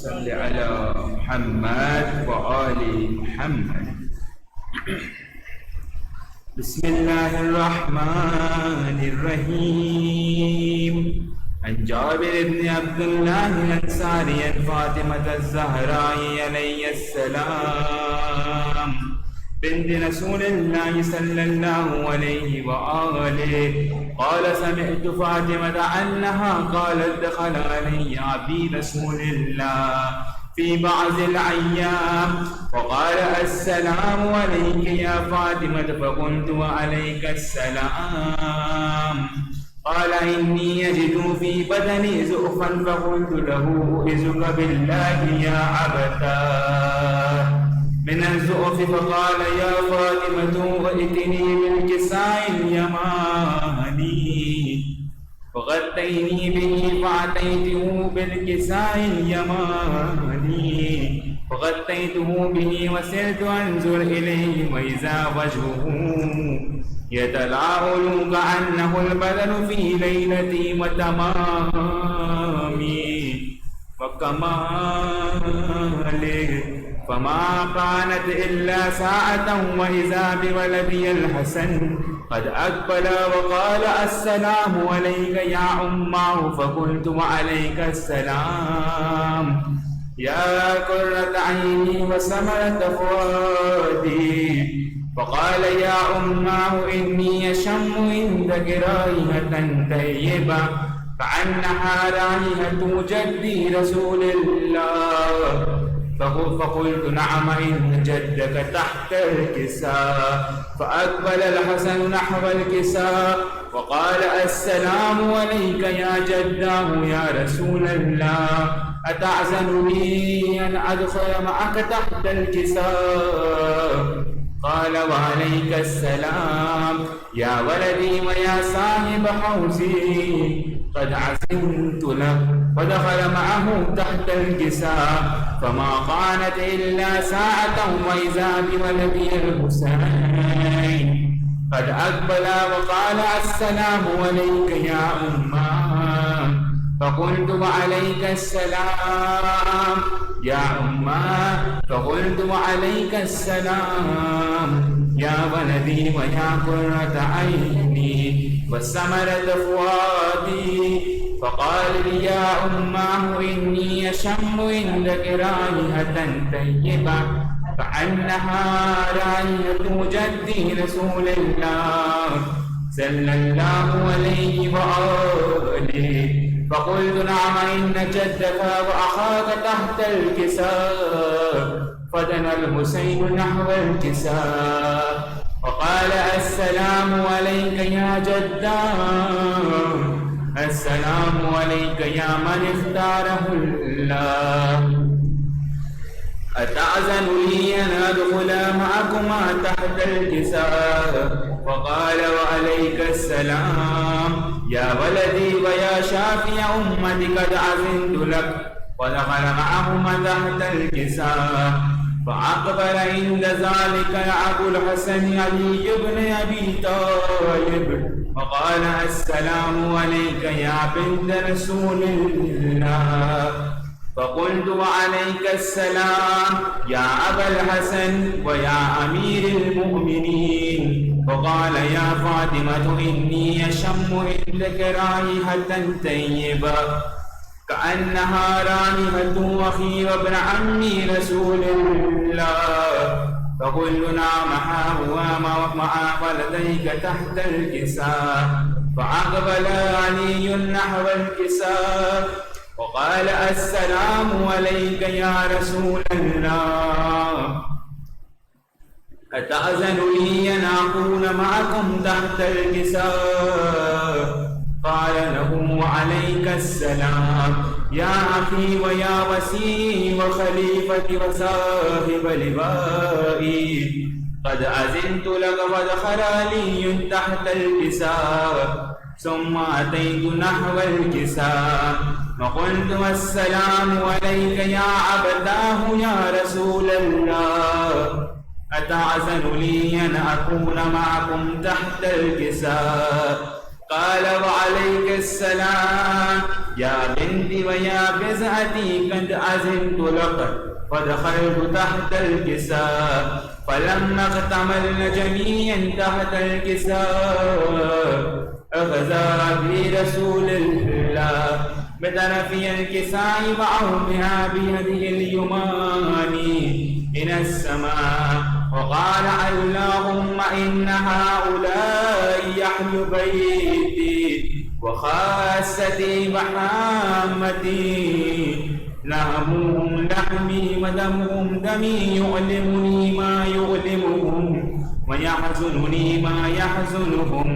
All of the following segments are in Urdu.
صل على محمد وآل محمد. بسم الله الرحمن الرحيم. عن جابر بن عبد الله الأنصاري عن فاطمة الزهراء عليه السلام بنت رسول الله صلى الله عليه وآله قال سمعت فاطمة أنها قالت دخل علي أبي رسول الله في بعض الأيام وقال السلام عليك يا فاطمة فقلت وعليك السلام. قال إني أجد في بدني زؤفا فقلت له أعوذ بالله يا أبتاه من الزؤف. فقال يا فاطمة ائتني بالكساء اليماني فغطيني به فأتيته بالكساء اليماني فغطيته به وسرت أنظر إليه وإذا وجهه يتلاءل كأنه البدر في ليلتي وتمامي وكماله فما كانت إلا ساعة وإذا بولدي الحسن قد أقبل وقال السلام عليك يا أماه فقلت وعليك السلام يا قرة عيني وثمرة فؤادي. فقال يا أماه إني أشم عندك رائحة طيبة كأنها رائحة جدي رسول الله. فقلت نعم إن جدك تحت الكساء. فأقبل الحسن نحو الكساء وقال السلام عليك يا جداه يا رسول الله أتعزن لي أن أدخل معك تحت الكساء؟ قال وعليك السلام يا ولدي ويا صاحب حوزي قد عزمت لك. ودخل معه تحت الكساء فما كانت إلا ساعة وإذا بولدي الحسين قد أقبل وقال السلام عليك يا أماه. فقلت وعليك السلام يا أماه. فقلت وعليك السلام يا ولدي ويا قرة عيني وثمرة فؤادي. فقال لي يا أماه إني أشم عندك رائحة طيبة كأنها رائحة جدي رسول الله صلى الله عليه وآله. فقلت نعم إن جدك وأخاك تحت الكساء. فدنا الحسين نحو الكساء وقال السلام عليك يا جداه السلام عليك يا من اختاره الله أتأذن لي أن أدخل معكما تحت الكساء؟ وقال وعليك السلام يا ولدي ويا شافي أمتي قد أذنت لك. ودخل معهما تحت الكساء. فأقبل عند ذلك أبو الحسن علي بن أبي طالب وقال السلام عليك يا بنت رسول الله. فقلت وعليك السلام يا أبا الحسن ويا أمير المؤمنين. وقال يا فاطمة إني أشم عندك رائحة طيبة كأنها رائحة أخي وابن عمي رسول الله. فقلنا مع ولديك تحت الكساء. فأقبل علي نحو الكساء وقال السلام عليك يا رسول الله أتأذن لي أن أكون معكم تحت الكساء؟ قال له وعليك السلام يا أخي ويا وسيء وخليفتي وصاحب لبائي قد أذنت لك. ودخل علي تحت الكساء ثم أتيت نحو الكساء وقلت السلام عليك يا عبداه يا رسول الله أتعزن لي أن أكون معكم تحت الكساء؟ قال وعليك السلام يا بنتي ويا بزعتي قد أذنت لك فدخلت تحت الكساء فلما اكتملن جميعا تحت الكساء أخذ أبي رسول الله بطرفي الكساء وعومها بيده اليمان إلى السماء وقال اللهم إن هؤلاء أهل بيتي وخاصتي وحامتي لحمهم لحمي ودمهم دمي يؤلمني ما يؤلمهم ويحزنني ما يحزنهم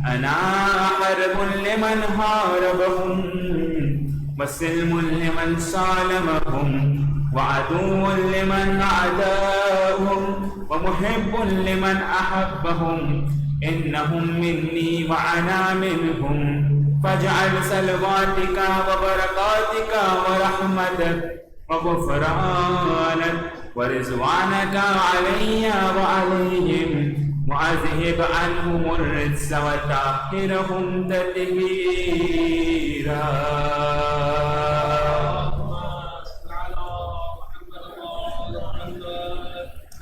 أنا حرب لمن حاربهم وسلم لمن سالمهم وعدو لمن عاداهم ومحب لمن أحبهم إنهم مني وأنا منهم فاجعل صلواتك وبركاتك ورحمتك وغفرانك ورضوانك علي وعليهم وأذهب عنهم الرجس وطهرهم تطهيرا.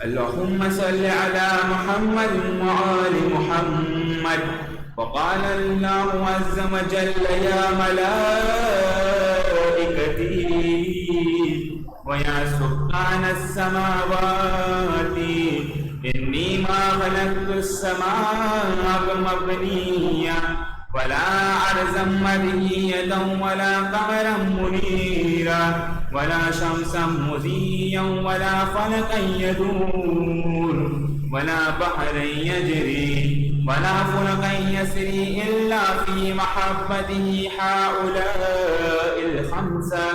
اللهم صل على محمد وآل محمد. وقال الله عز وجل يا ملائكتي ويا سكان السماوات إني ما خلقت السماء مبنيا ولا عرزا مرئيا ولا قمرا منيرا ولا شمسا مضيا ولا فلكا يدور ولا بحرا يجري ولا فلكا يسري إلا في محبته هؤلاء الخمسة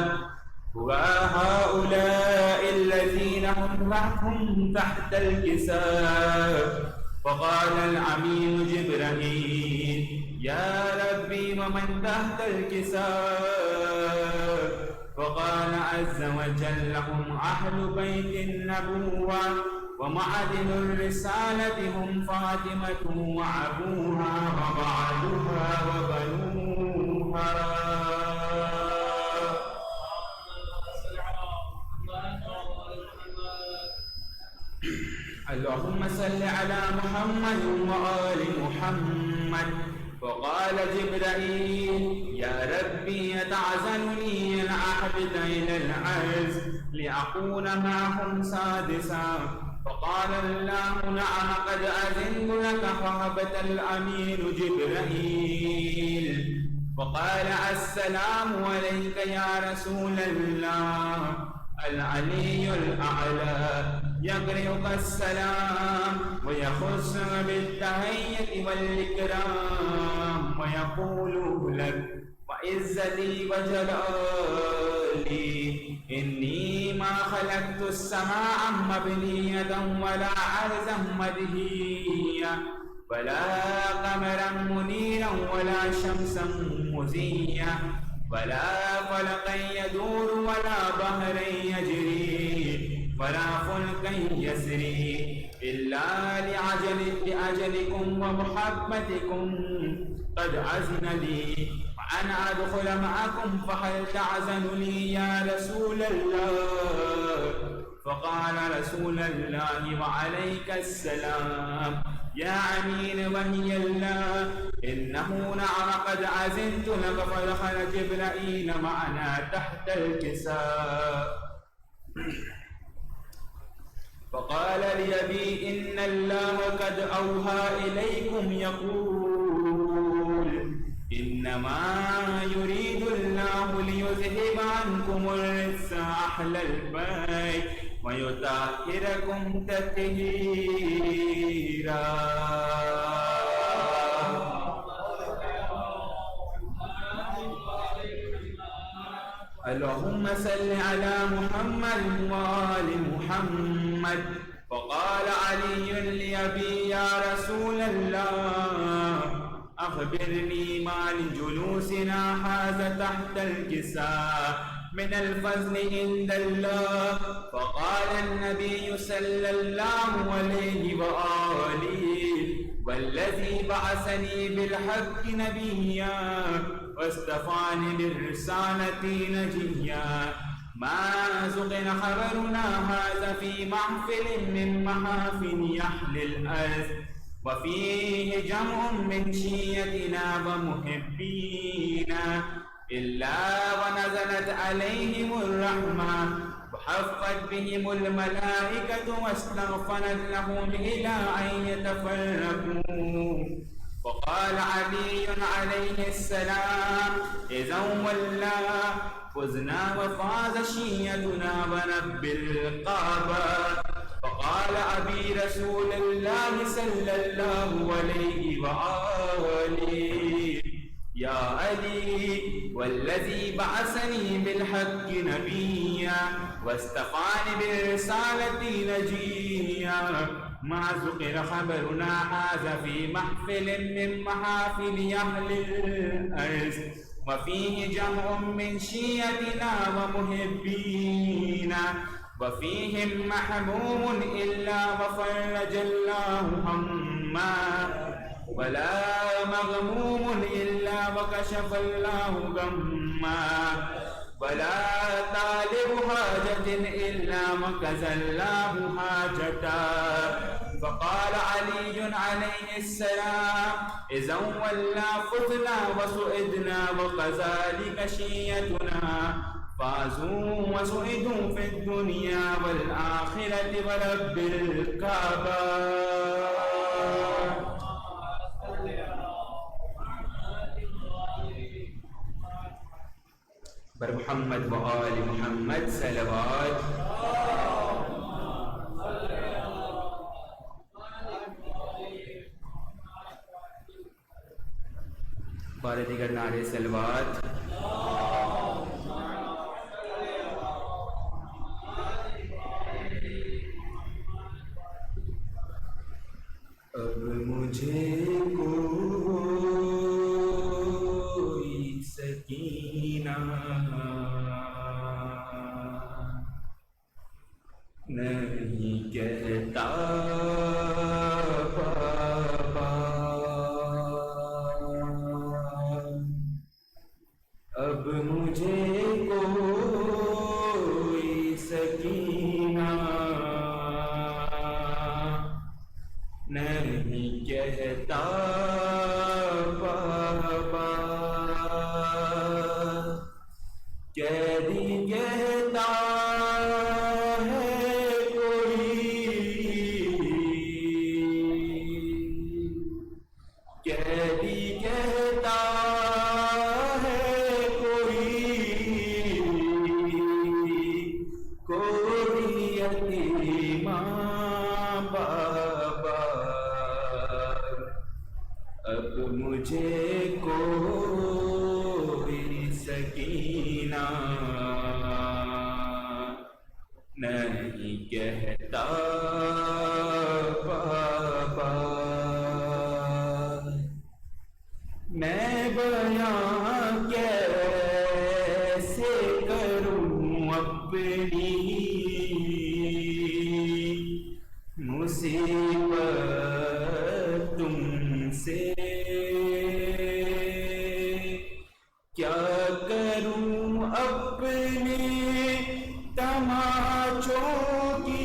وهؤلاء الذين هم تحت الكساء. فقال الأمين جبرائيل يا ربي ومن تحت الكساء؟ فقال عز وجل هم أهل بيت النبوة ومعدن الرسالة هم فاطمة وأبوها وبعلها وبنوها. اللهم صل على محمد وآل محمد. وقال جبرائيل يا ربي أتعزلني أن أهبط إلى العرش لأكون معهم سادسا؟ فقال الله نعم قد أذنت لك فهبط الأمين جبرائيل. وقال السلام عليك يا رسول الله العلي الأعلى يقرئك السلام ويخصك بالتحية والإكرام ويقول لك وعزتي وجلالي إني ما خلقت السماء مبنية ولا عرزا مدهيا ولا قمرا منيرا ولا شمسا مزيا ولا فلكا يدور ولا بحرا يجري ولا فلكا يسري إلا لأجلكم ومحبتكم قد أذن لي وأن أدخل معكم فهل تعزن لي يا رسول الله؟ فقال رسول الله وعليك السلام يا أمين وهي الله إنه نعم قد أذنت لك. فدخل جبرائيل معنا تحت الكساء فقال لأبي إن الله قد أوحى إليكم يقول إنما يريد الله ليذهب عنكم الرجس أهل البيت ويطهركم تطهيرا. اللهم صل على محمد وآل محمد. وقال علي لأبي يا رسول الله أخبرني ما لجلوسنا هذا تحت الكساء من الفضل عند الله؟ فقال النبي صلى الله عليه وآله والذي بعثني بالحق نبيا واصطفاني بالرسالة نجيا ما زغن خبرنا هذا في محفل من محافل أهل الأرض وفيه جمع من شيعتنا ومحبينا إلا ونزلت عليهم الرحمة وحفت بهم الملائكة واستغفرت لهم إلى أن يتفرقوا. وقال علي عليه السلام إذا ولى فزنا وفاز شيعتنا ورب القعبة. فقال أبي رسول الله صلى الله عليه وآله يا علي والذي بعثني بالحق نبيا واصطفاني بالرسالة نجيا ما ذكر خبرنا هذا في محفل من محافل أهل الأرض وفيه جمع من شيعتنا ومحبينا وفيهم محموم إلا وفرج الله هما ولا مغموم إلا وكشف الله غما ولا طالب حاجة إلا وكزى الله حاجتا. فقال علي عليه السلام إذا ولى فزنا وسئدنا وكذلك شيعتنا فازوا وسئدوا في الدنيا والآخرة ورب الكعبة. بر محمد و آل محمد صلوات. بار دیگر نعرے صلوات. اب مجھے کوئی سکینہ نہیں کہتا بابا. اب مجھے کوئی سکینہ نہیں کہتا بابا. قیدی کہتا ہے کوئی، قیدی کہتا ہے کوئی یتیم بابا. اب مجھے کوئی سکینہ نہیں کہتا بابا. میں بیان کیسے کروں اپنی مصیبت تم سے، کیا کروں اپنے تماچوں کی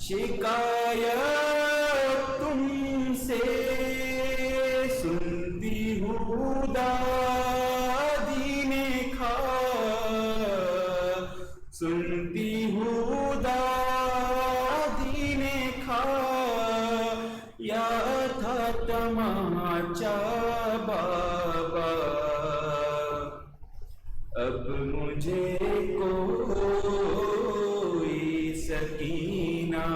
شکایت تم سے. سنتی ہوں دادی نے کھا، سنتی ہوں دادی نے کھا یا تھا تماچا بابا. اب مجھے کوئی سکینہ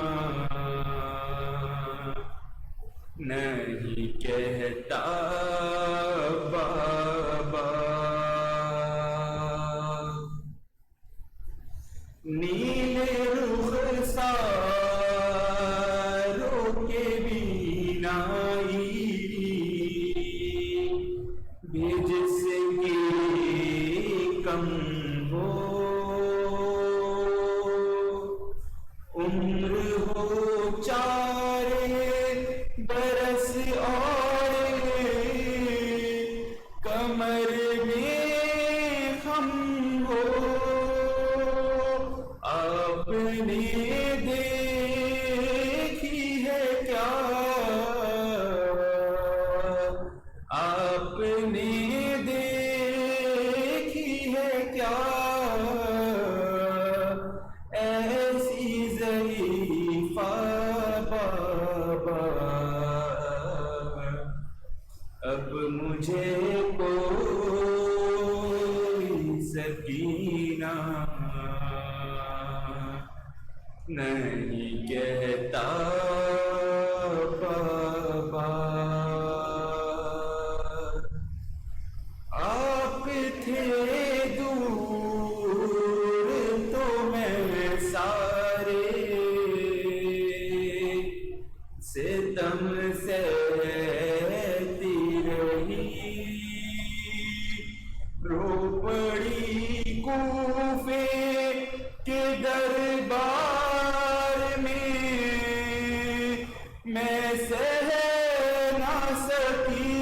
نہیں کہتا بابا. نیلے رخساروں کے بینائی آپ نے دیکھی ہے کیا آپ نے دیکھی ہے کیا ایسی ضعیفہ بابا اب مجھے کوئی سکینہ نہیں کہتا بابا آپ تھے دور تو میں سارے ستم سہتی رہی رو پڑی کوفے کے دربار میں سہ نہ سکی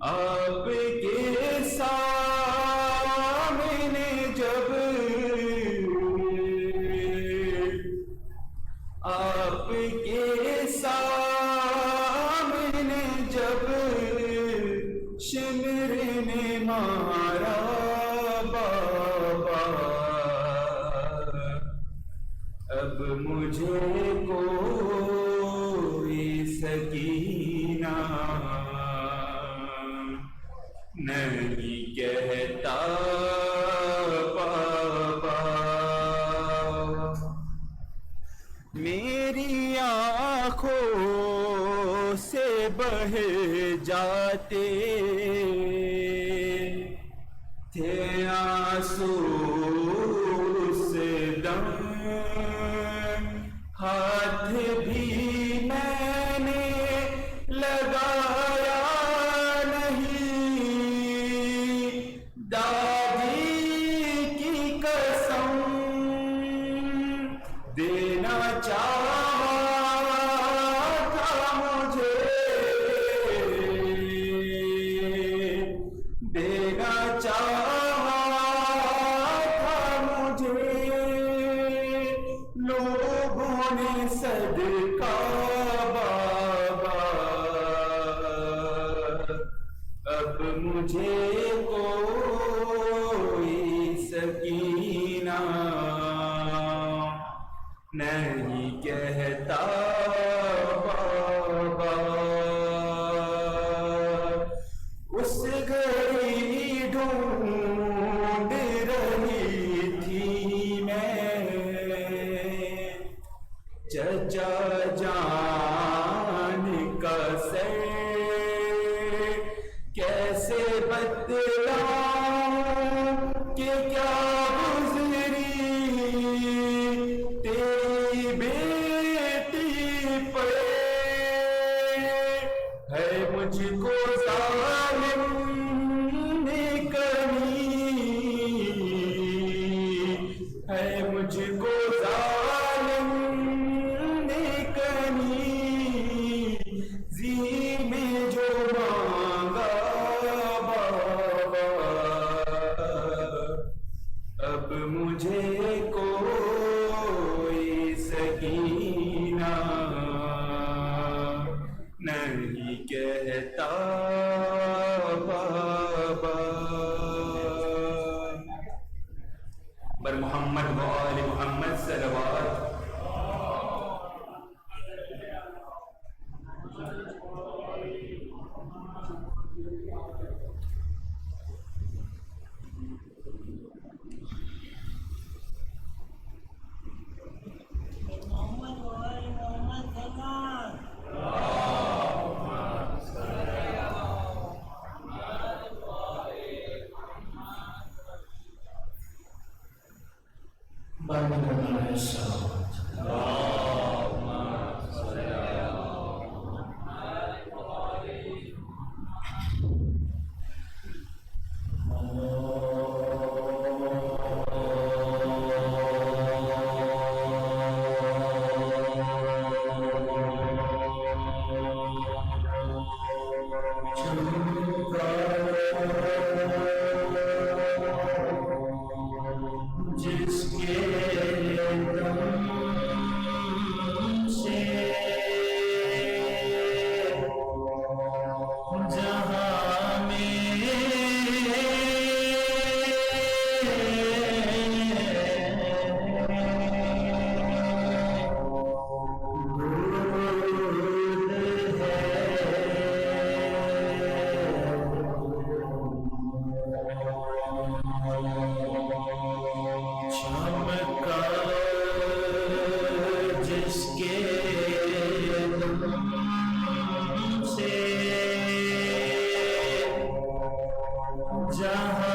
آپ کے سامنے جب آپ کے سامنے جب شمر نے مارا بابا اب مجھے کوئی سکینہ نہیں کہتا بابا میری آنکھوں سے بہ جاتے تھے آنسو اس دم ہاتھ بھی میں نے لگایا نہیں دادی کی قسم دینا چاہا تھا مجھے دینا چاہا تھا مجھے لوگوں نے صدقہ بابا اب مجھے کوئی سکینہ نہیں کہتا بابا اس گھڑی ڈھونڈ رہی تھی میں چچا جان کا سر کیسے بتلاؤں کہ کیا گزری تیری بیٹی پر ہے مجھ کو ظالم نے کمی ہے مجھ کو ظالم نے کمی زی میں جو مانگا بابا اب مجھے کوئی سکینہ نہیں کہتا بابا بر محمد و آل محمد صلوات جس کے جہاں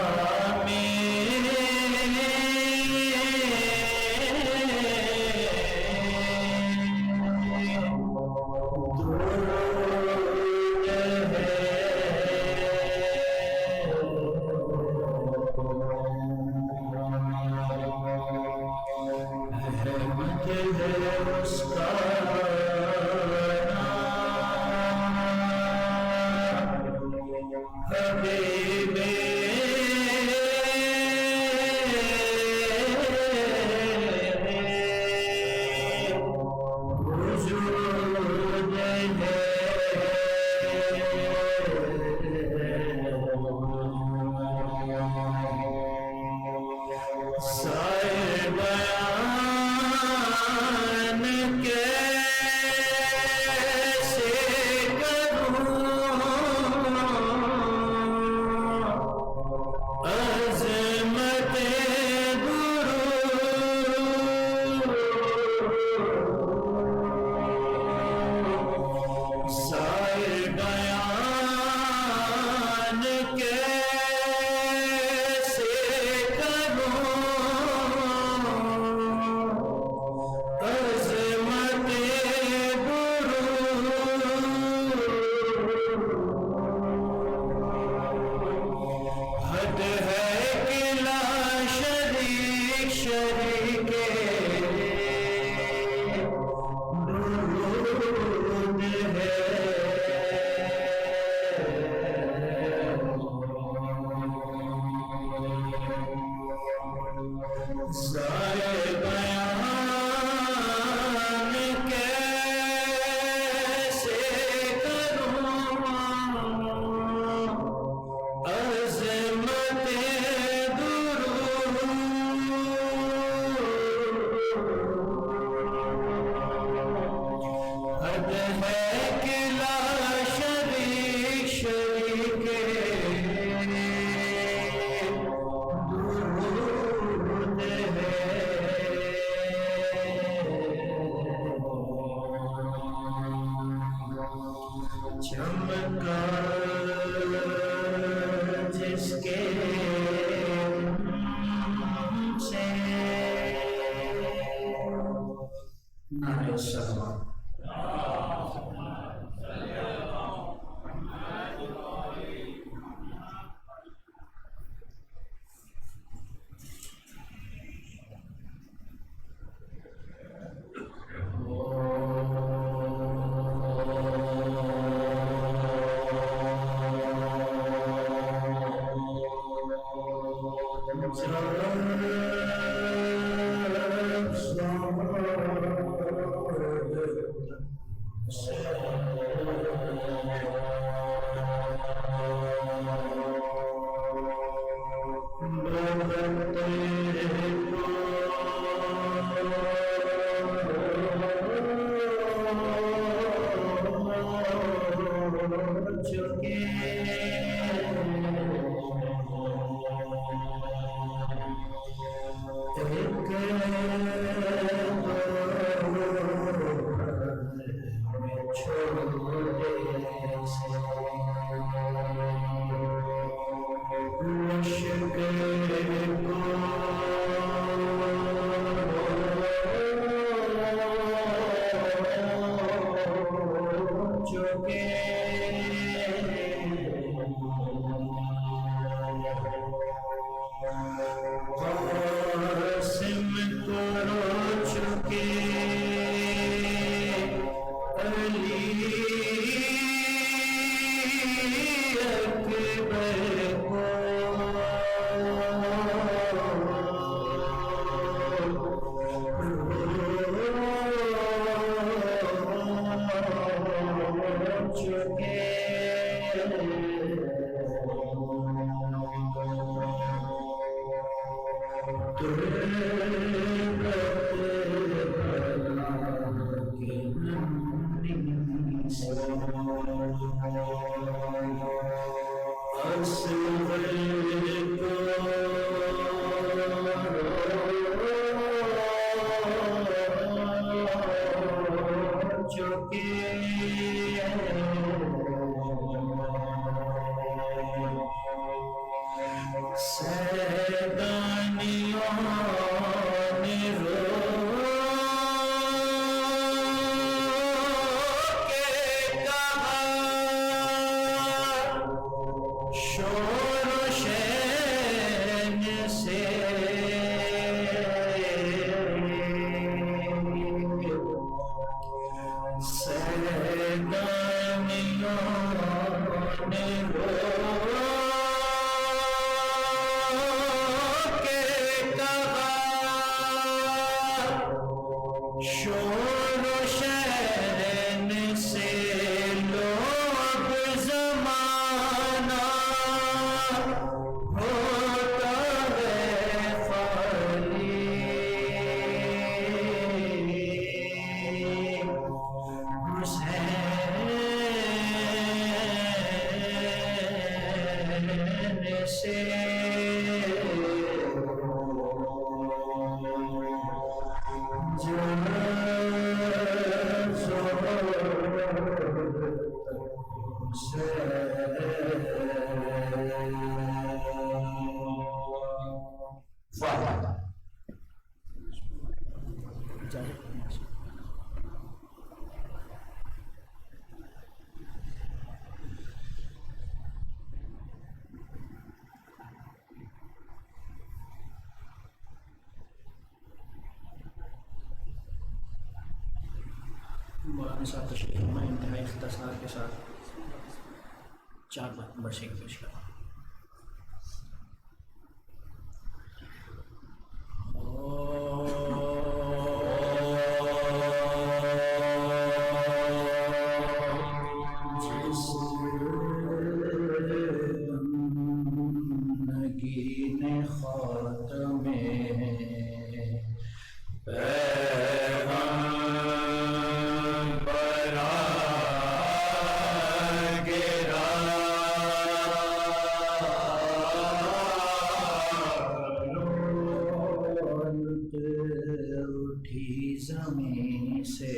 میں مولانا صاحب تشریف فرمائیں، انتہائی اختصار کے ساتھ 4 بات برسے کی پیش کریں۔ زمین سے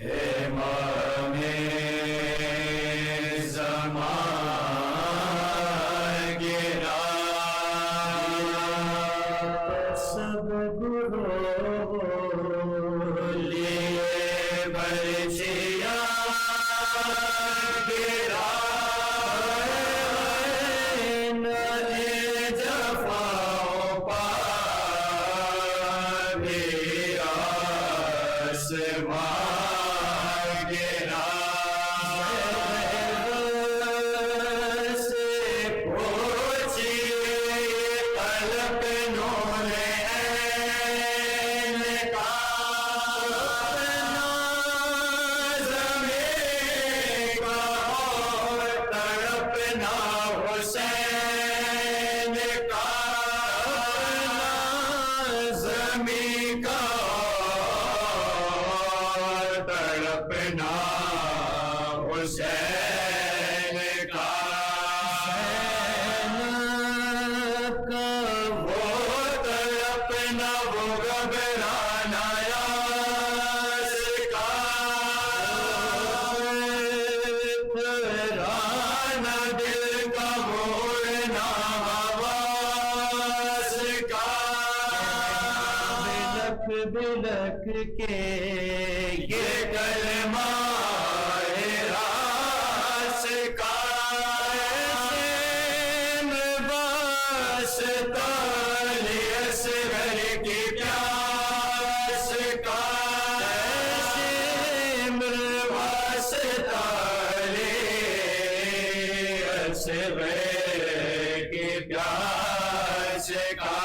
امام زمان گرا، سب گروہ لیے برچیاں گرا، بلک کے یہ کلمہ راس کا واسطہ اصغر کی پیاس کا، واسطہ اصغر کی پیاس کا،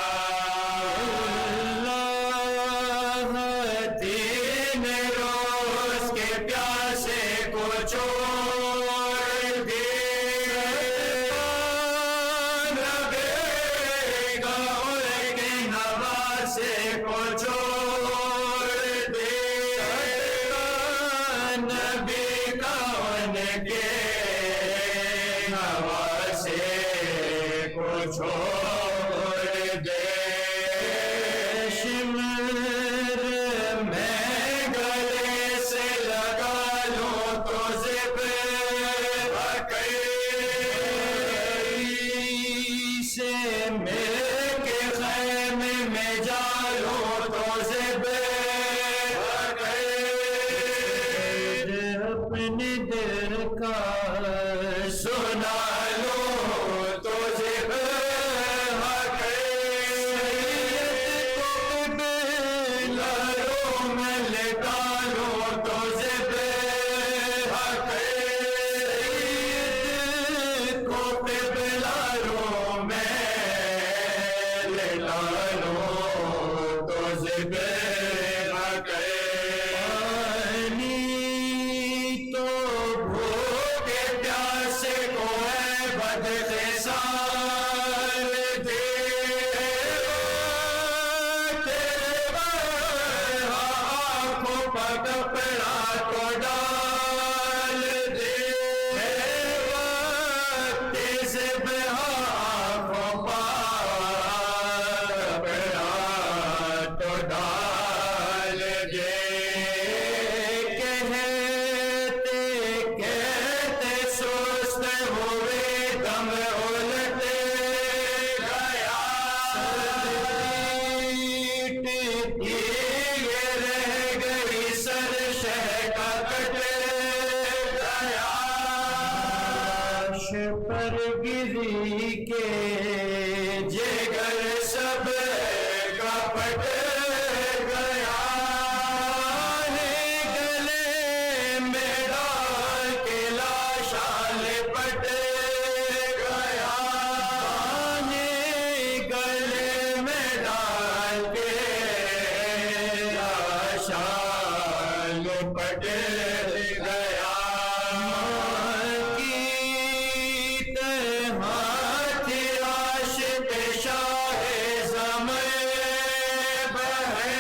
کہتے کسی کے جگر سب کا پٹ گیا ہے گلے میں ڈال کے لاشا لپٹ گیا گلے میں ڈال کے لاشا لپٹ گیا کی طرح تھی عاشق شاہ زمے بہے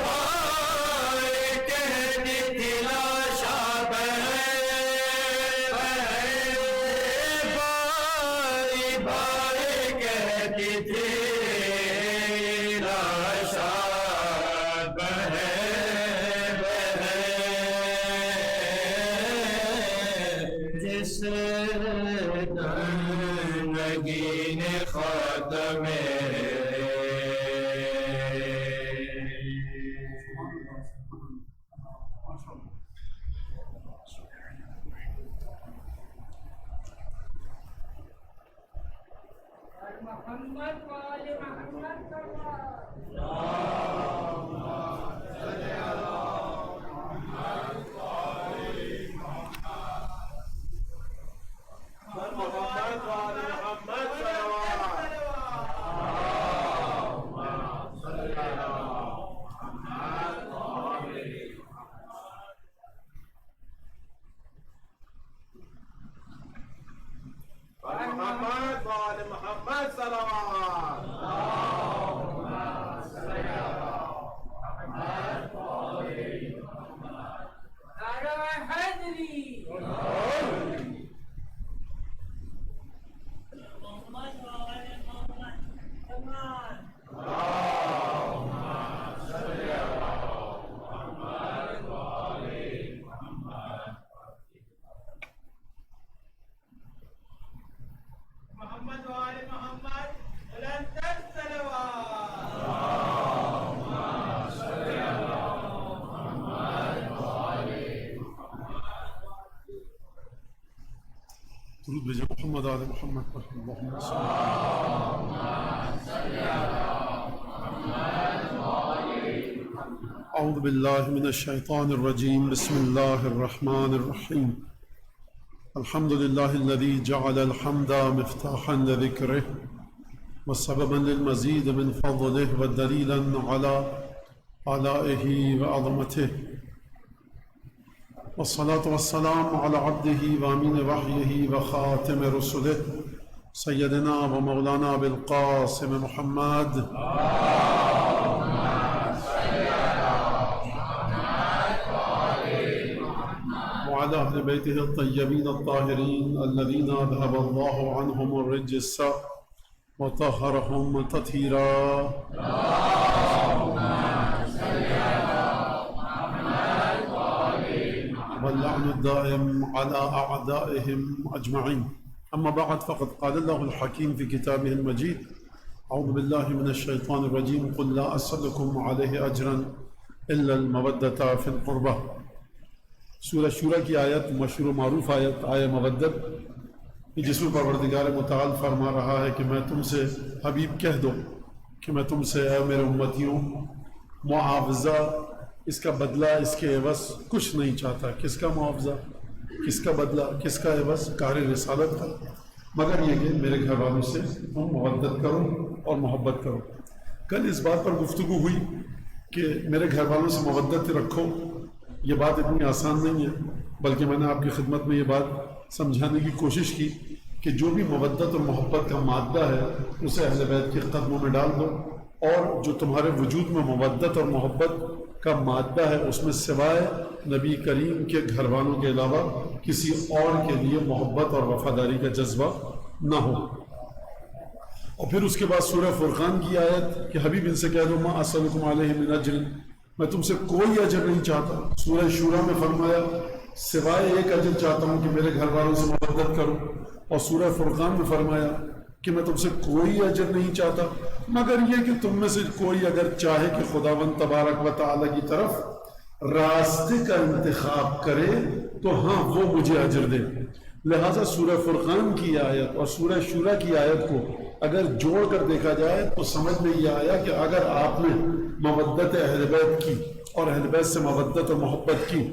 بھائی کہتی تھی لاشا بہے بھائی کہتی تھی لاشا بہے جس نگین خاتم محمد وآل محمد محمد وآل محمد صلوات نعرہ حیدری محمد وآل محمد محمد وآل محمد بلند الصلوات درود بجا محمد آل محمد اللهم صل أعوذ بالله من الشيطان الرجيم بسم الله الرحمن الرحيم الحمد لله الذي جعل الحمد مفتاحا لذكره وسببا للمزيد من فضله ودليلا على آلائه وعظمته والصلاة والسلام على عبده وامين وحيه وخاتم رسله سيدنا ومولانا بالقاسم محمد وعلى أهل بيته الطيبين الطاهرين الذين أذهب الله عنهم الرجس وطهرهم تطهيرا واللعن الدائم على أعدائهم أجمعين أما بعد فقد قال الله الحكيم في كتابه المجيد أعوذ بالله من الشيطان الرجيم قل لا أسألكم عليه أجرا إلا المودة في القربة سورہ شورى کی آیت مشہور و معروف آیت آیہ مودت جس میں پروردگار متعال فرما رہا ہے کہ میں تم سے حبیب کہہ دو کہ میں تم سے اے میرے امتیوں معاوضہ اس کا بدلہ اس کے عوض کچھ نہیں چاہتا. کس کا معاوضہ، کس کا بدلہ، کس کا عوض؟ کار رسالت کا، مگر یہ کہ میرے گھر والوں سے تم مودت کرو اور محبت کرو. کل اس بات پر گفتگو ہوئی کہ میرے گھر والوں سے مودت رکھو. یہ بات اتنی آسان نہیں ہے، بلکہ میں نے آپ کی خدمت میں یہ بات سمجھانے کی کوشش کی کہ جو بھی مودت اور محبت کا مادہ ہے اسے اہل بیت کے قدموں میں ڈال دو، اور جو تمہارے وجود میں مودت اور محبت کا مادہ ہے اس میں سوائے نبی کریم کے گھر والوں کے علاوہ کسی اور کے لیے محبت اور وفاداری کا جذبہ نہ ہو. اور پھر اس کے بعد سورہ فرقان کی آیت کہ حبیب ان سے کہہ دو ما اسألکم علیہ من اجر، میں تم سے کوئی اجر نہیں چاہتا. سورہ شورى میں فرمایا سوائے ایک اجر چاہتا ہوں کہ میرے گھر والوں سے مودت کرو، اور سورہ فرقان میں فرمایا کہ میں تم سے کوئی اجر نہیں چاہتا مگر یہ کہ تم میں سے کوئی اگر چاہے کہ خداوند تبارک و تعالی کی طرف راستے کا انتخاب کرے تو ہاں وہ مجھے اجر دے. لہٰذا سورہ فرقان کی آیت اور سورہ شورا کی آیت کو اگر جوڑ کر دیکھا جائے تو سمجھ میں یہ آیا کہ اگر آپ نے مودت اہل بیت کی اور اہل بیت سے مودت و محبت کی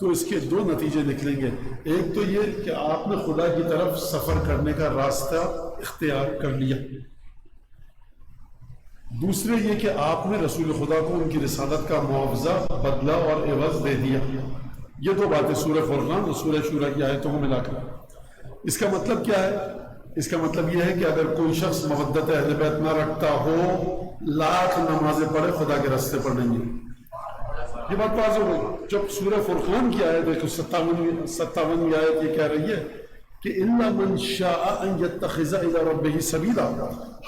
تو اس کے دو نتیجے نکلیں گے. ایک تو یہ کہ آپ نے خدا کی طرف سفر کرنے کا راستہ اختیار کر لیا. دوسرے یہ کہ آپ نے رسول خدا کو ان کی رسالت کا معاوضہ بدلہ اور عوض دے دیا. یہ دو باتیں سورہ فرقان اور سورہ شورا کی آیتوں کو ملا کر. اس کا مطلب کیا ہے؟ اس کا مطلب یہ ہے کہ اگر کوئی شخص مودت اہل بیت نہ رکھتا ہو، لاکھ نمازیں پڑھے، خدا کے راستے پر نہیں ہے. یہ بات واضح ہو گئی. جب سورہ فرقان کی آیت دیکھو 57ویں آیت یہ کہہ رہی ہے کہ الا من شاء ان يتخذ الى ربه سبیلا.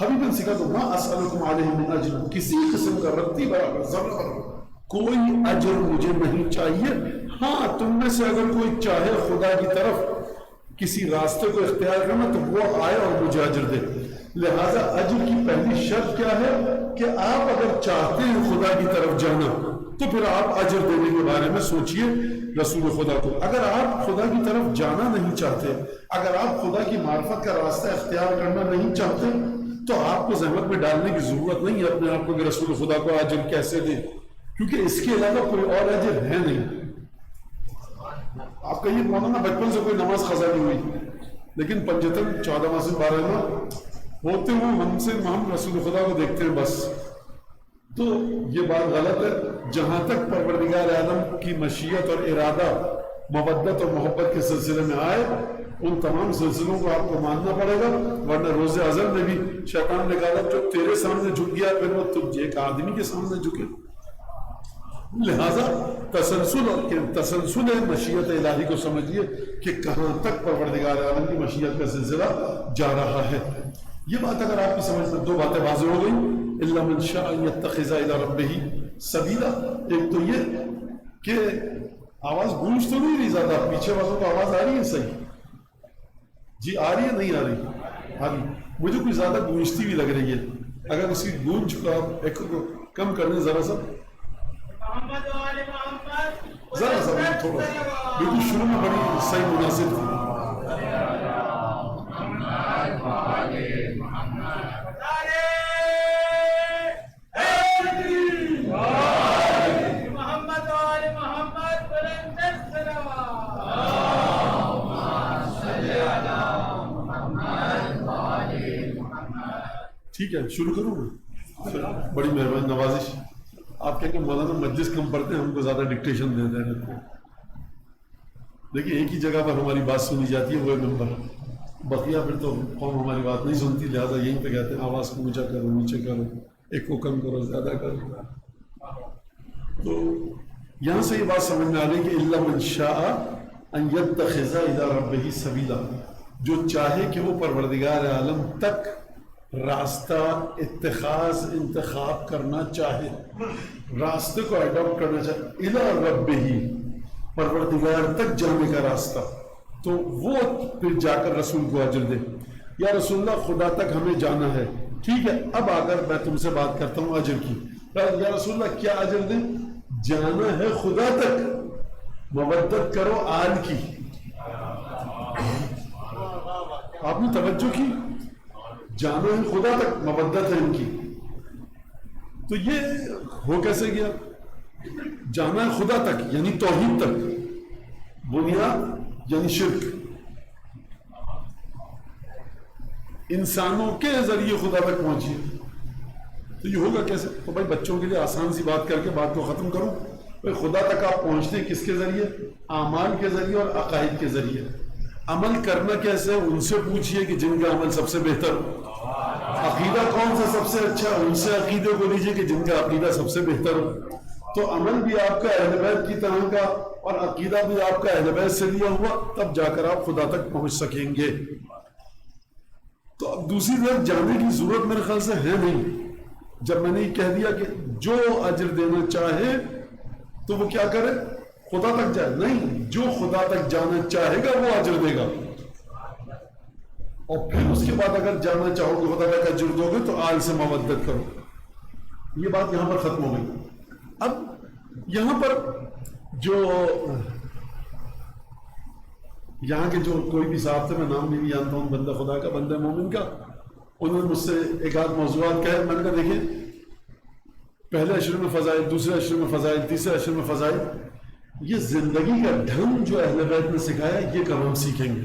حبیباً سکھا تو ما اسألکم علیہ من اجر، کسی قسم کا رتی برابر ذرہ کوئی اجر مجھے نہیں چاہیے. ہاں تم میں سے اگر کوئی چاہے خدا کی طرف کسی راستے کو اختیار کرنا تو وہ آئے اور مجھے اجر دے. لہذا اجر کی پہلی شرط کیا ہے کہ آپ اگر چاہتے ہیں خدا کی طرف جانا تو پھر آپ اجر دینے کے بارے میں سوچئے رسول خدا کو. اگر آپ خدا کی طرف جانا نہیں چاہتے، اگر آپ خدا کی معرفت کا راستہ اختیار کرنا نہیں چاہتے تو آپ کو زحمت میں ڈالنے کی ضرورت نہیں ہے اپنے آپ کو کہ رسول خدا کو اجر کیسے دیں، کیونکہ اس کے علاوہ کوئی اور اجر ہے نہیں. آپ کہیے مولانا بچپن سے کوئی نماز قضا نہیں ہوئی، لیکن پنجتن 14واں سے 12واں ہوتے ہوئے ہم رسول خدا کو دیکھتے ہیں بس. تو یہ بات غلط ہے. جہاں تک پروردگار عالم کی مشیت اور ارادہ مودت اور محبت کے سلسلے میں آئے ان تمام سلسلوں کو آپ کو ماننا پڑے گا، ورنہ روز ازل میں بھی شیطان نے کہا جو تیرے سامنے جھک گیا پھر وہ تجھ ایک آدمی کے سامنے جھکے. لہذا تسلسل مشیت الہی کو سمجھیے کہ کہاں تک پروردگار عالم کی مشیت کا سلسلہ جا رہا ہے. یہ بات اگر آپ کی سمجھ میں دو باتیں واضح ہو گئی، الا من شاء ان يتخذ الى ربه سبیلا. ایک تو یہ کہ آواز گونج تو نہیں رہی زیادہ، پیچھے والوں کو آواز آ رہی ہے صحیح؟ جی آ رہی ہے نہیں آ رہی؟ آ رہی. مجھے کوئی زیادہ گونجتی بھی لگ رہی ہے. اگر اس کی گونج کو آپ ایک کم کر دیں ذرا سا، محمد و آل محمد ذرا سا تھوڑا، بالکل شروع میں بڑی صحیح مناسب تھی. محمد و آل محمد بلند الصلوات. ٹھیک ہے شروع کروں میں؟ بڑی مہربانی نوازش. آپ کہیں کہ مولانا مجلس کم پڑھتے ہیں، ہم کو زیادہ ڈکٹیشن دے دیں. دیکھیے ایک ہی جگہ پر ہماری بات سنی جاتی ہے، وہ ممبر. بقیہ پھر تو قوم ہماری بات نہیں سنتی، لہٰذا یہیں پہ کہتے ہیں آواز کو اونچا کرو، نیچے کرو، ایک کو کم کرو، زیادہ کرو. تو یہاں سے یہ بات سمجھ میں آ رہی کہ الا من شاء ان يتخذ الى ربه سبیلا، جو چاہے کہ وہ پروردگار عالم تک راستہ انتخاب کرنا چاہے، راستے کو اڈاپٹ کرنا چاہے، الى ربه پروردگار تک جانے کا راستہ، تو وہ پھر جا کر رسول کو اجر دے. یا رسول اللہ خدا تک ہمیں جانا ہے، ٹھیک ہے اب اگر میں تم سے بات کرتا ہوں اجر کی، یا رسول اللہ کیا اجر دیں؟ جانا ہے خدا تک، مودت کرو آل کی. آپ نے توجہ کی؟ جانا ہے خدا تک، مودت ہے ان کی. تو یہ ہو کیسے گیا؟ جانا ہے خدا تک یعنی توحید تک، بنیاد یعنی شرک. انسانوں کے ذریعے خدا تک پہنچیے تو یہ ہوگا کیسے؟ تو بھائی بچوں کے لیے آسان سی بات کر کے بات کو ختم کروں. بھائی خدا تک آپ پہنچتے ہیں کس کے ذریعے؟ اعمال کے ذریعے اور عقائد کے ذریعے. عمل کرنا کیسے؟ ان سے پوچھئے کہ جن کا عمل سب سے بہتر. عقیدہ کون سا سب سے اچھا؟ ان سے عقیدے کو لیجئے کہ جن کا عقیدہ سب سے بہتر ہو. تو عمل بھی آپ کا اہل بیت کی طرح کا اور عقیدہ بھی آپ کا اہل بیت سے لیا ہوا، تب جا کر آپ خدا تک پہنچ سکیں گے. تو اب دوسری طرف جانے کی ضرورت میرے خیال سے ہے نہیں. جب میں نے یہ کہہ دیا کہ جو اجر دینا چاہے تو وہ کیا کرے؟ خدا تک جائے. نہیں، جو خدا تک جانا چاہے گا وہ اجر دے گا. اور پھر اس کے بعد اگر جانا چاہو گے خدا تک اجر دو گے تو آل سے مودت کرو. یہ بات یہاں پر ختم ہو گئی. اب یہاں پر جو یہاں کے جو کوئی بھی صاحب تھے، میں نام بھی جانتا ہوں، بندہ خدا کا، بندہ مومن کا، انہوں نے مجھ سے ایک آدھ موضوعات کہے، میں نے کہا دیکھیں پہلے عشر میں فضائل، دوسرے عشر میں فضائل، تیسرے عشر میں فضائل، یہ زندگی کا ڈھنگ جو اہل بیت نے سکھایا یہ کب ہم سیکھیں گے؟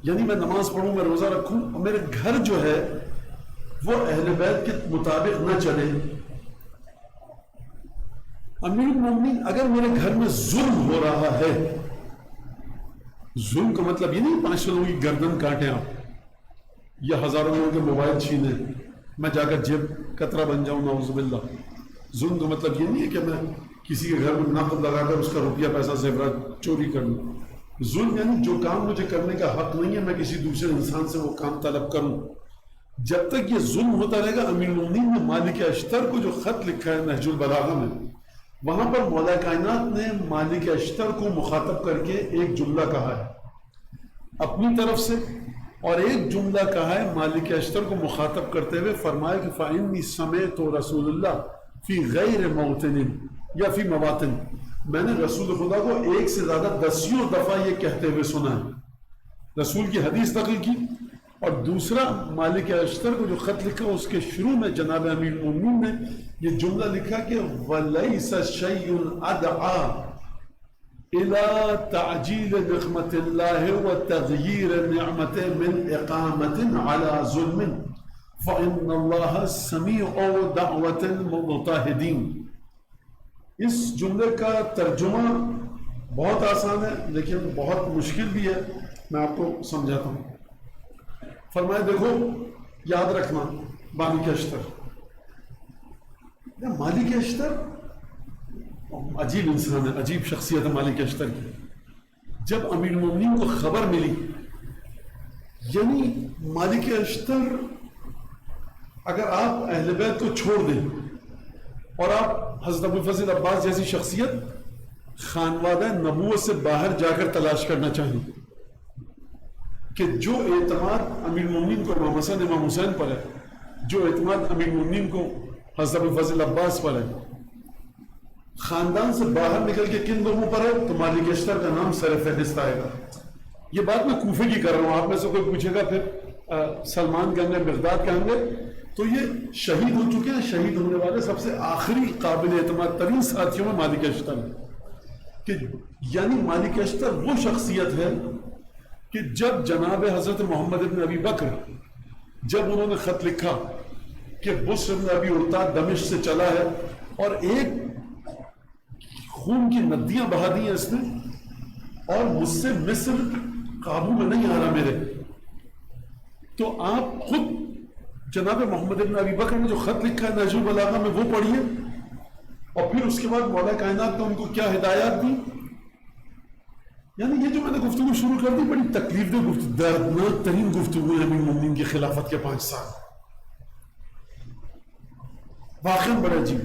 یعنی میں نماز پڑھوں، میں روزہ رکھوں اور میرے گھر جو ہے وہ اہل بیت کے مطابق نہ چلے. امیر المومنین اگر میرے گھر میں ظلم ہو رہا ہے، ظلم کا مطلب یہ نہیں 5 لوگوں کی گردن کاٹیں آپ یا ہزاروں لوگوں کے موبائل چھینے، میں جا کر جیب کترا بن جاؤں، نعوذ باللہ. ظلم کا مطلب یہ نہیں ہے کہ میں کسی کے گھر میں نقد لگا کر اس کا روپیہ پیسہ زیورات چوری کر لوں. ظلم یعنی جو کام مجھے کرنے کا حق نہیں ہے میں کسی دوسرے انسان سے وہ کام طلب کروں. جب تک یہ ظلم ہوتا رہے گا، امیر المومنین نے مالک اشتر کو جو خط لکھا ہے نہج البلاغہ میں، وہاں پر مولا کائنات نے مالک اشتر کو مخاطب کر کے ایک جملہ کہا ہے اپنی طرف سے، اور ایک جملہ کہا ہے مالک اشتر کو مخاطب کرتے ہوئے، فرمایا کہ فَإِنِّي سَمِعْتُ رسول اللہ فی غیر موطن یا فی مواطن، میں نے رسول خدا کو ایک سے زیادہ 10 دفعہ یہ کہتے ہوئے سنا ہے. رسول کی حدیث نقل کی. اور دوسرا مالک اشتر کو جو خط لکھا اس کے شروع میں جناب امیر المومنین نے یہ جملہ لکھا کہ وَلَيْسَ شَيْءٌ أَدْعَى إِلَى تَعْجِيلِ نِقْمَةِ اللَّهِ وَتَغْيِيرِ نِعْمَتِهِ مِنْ إِقَامَةٍ عَلَى ظُلْمٍ فَإِنَّ اللَّهَ سَمِيعُ دَعْوَةِ الْمُضْطَهِدِينَ. اس جملے کا ترجمہ بہت آسان ہے لیکن بہت مشکل بھی ہے، میں آپ کو سمجھاتا ہوں. فرمائے دیکھو یاد رکھنا مالک اشتر، مالک اشتر عجیب انسان ہے، عجیب شخصیت ہے مالک اشتر کی. جب امیر المومنین کو خبر ملی، یعنی مالک اشتر اگر آپ اہل بیت کو چھوڑ دیں اور آپ حضرت ابوالفضل عباس جیسی شخصیت خانوادہ نبوت سے باہر جا کر تلاش کرنا چاہیں کہ جو اعتماد امیر المومنین کو امام حسن امام حسین پر ہے، جو اعتماد امیر المومنین کو حضرت ابوالفضل عباس پر ہے، خاندان سے باہر نکل کے کن لوگوں پر ہے تو مالک اشتر کا نام سر فہرست آئے گا. یہ بات میں کوفے کی کر رہا ہوں، آپ میں سے کوئی پوچھے گا پھر سلمان کہیں گے، مقداد کہیں گے، تو یہ شہید ہو چکے ہیں. شہید ہونے والے سب سے آخری قابل اعتماد ترین ساتھیوں میں مالک اشتر ہے. کہ یعنی مالک اشتر وہ شخصیت ہے کہ جب جناب حضرت محمد ابن ابی بکر جب انہوں نے خط لکھا کہ بصر ابن ابی ارطاد دمشق سے چلا ہے اور ایک خون کی ندیاں بہا دی ہیں اس نے اور مجھ سے مصر قابو میں نہیں آ رہا میرے، تو آپ خود جناب محمد ابن ابی بکر نے جو خط لکھا ہے نہج البلاغہ میں وہ پڑھیے، اور پھر اس کے بعد مولا کائنات نے ان کو کیا ہدایات دی. یعنی یہ جو میں نے گفتگو شروع کر دی بڑی تکلیف دہ گفتگو، دردناک ترین گفتگو ہے امیر المومنین کی خلافت کے 5 سال، واقعا بڑا عجیب.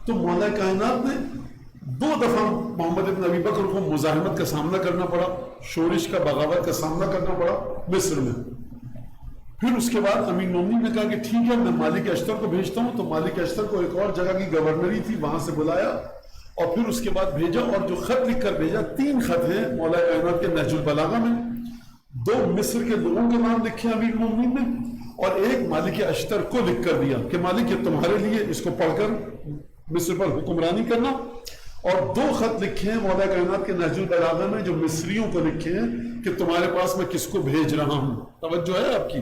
تو مولا کائنات نے 2 دفعہ محمد ابن ابی بکر کو مزاحمت کا سامنا کرنا پڑا، شورش کا، بغاوت کا سامنا کرنا پڑا مصر میں. پھر اس کے بعد امیر المومنین نے کہا کہ ٹھیک ہے میں مالک اشتر کو بھیجتا ہوں. تو مالک اشتر کو ایک اور جگہ کی گورنری تھی وہاں سے بلایا اور پھر اس کے بعد بھیجا، اور جو خط لکھ کر بھیجا 3 خط ہیں مولا کائنات کے نہج البلاغہ میں. 2 مصر کے لوگوں کے نام لکھے امیر المومنین نے اور ایک مالک اشتر کو لکھ کر دیا کہ مالک یہ تمہارے لیے، اس کو پڑھ کر مصر پر حکمرانی کرنا. اور 2 خط لکھے ہیں مولا کائنات کے نہج البلاغہ میں جو مصریوں کو لکھے ہیں کہ تمہارے پاس میں کس کو بھیج رہا ہوں. توجہ ہے آپ کی؟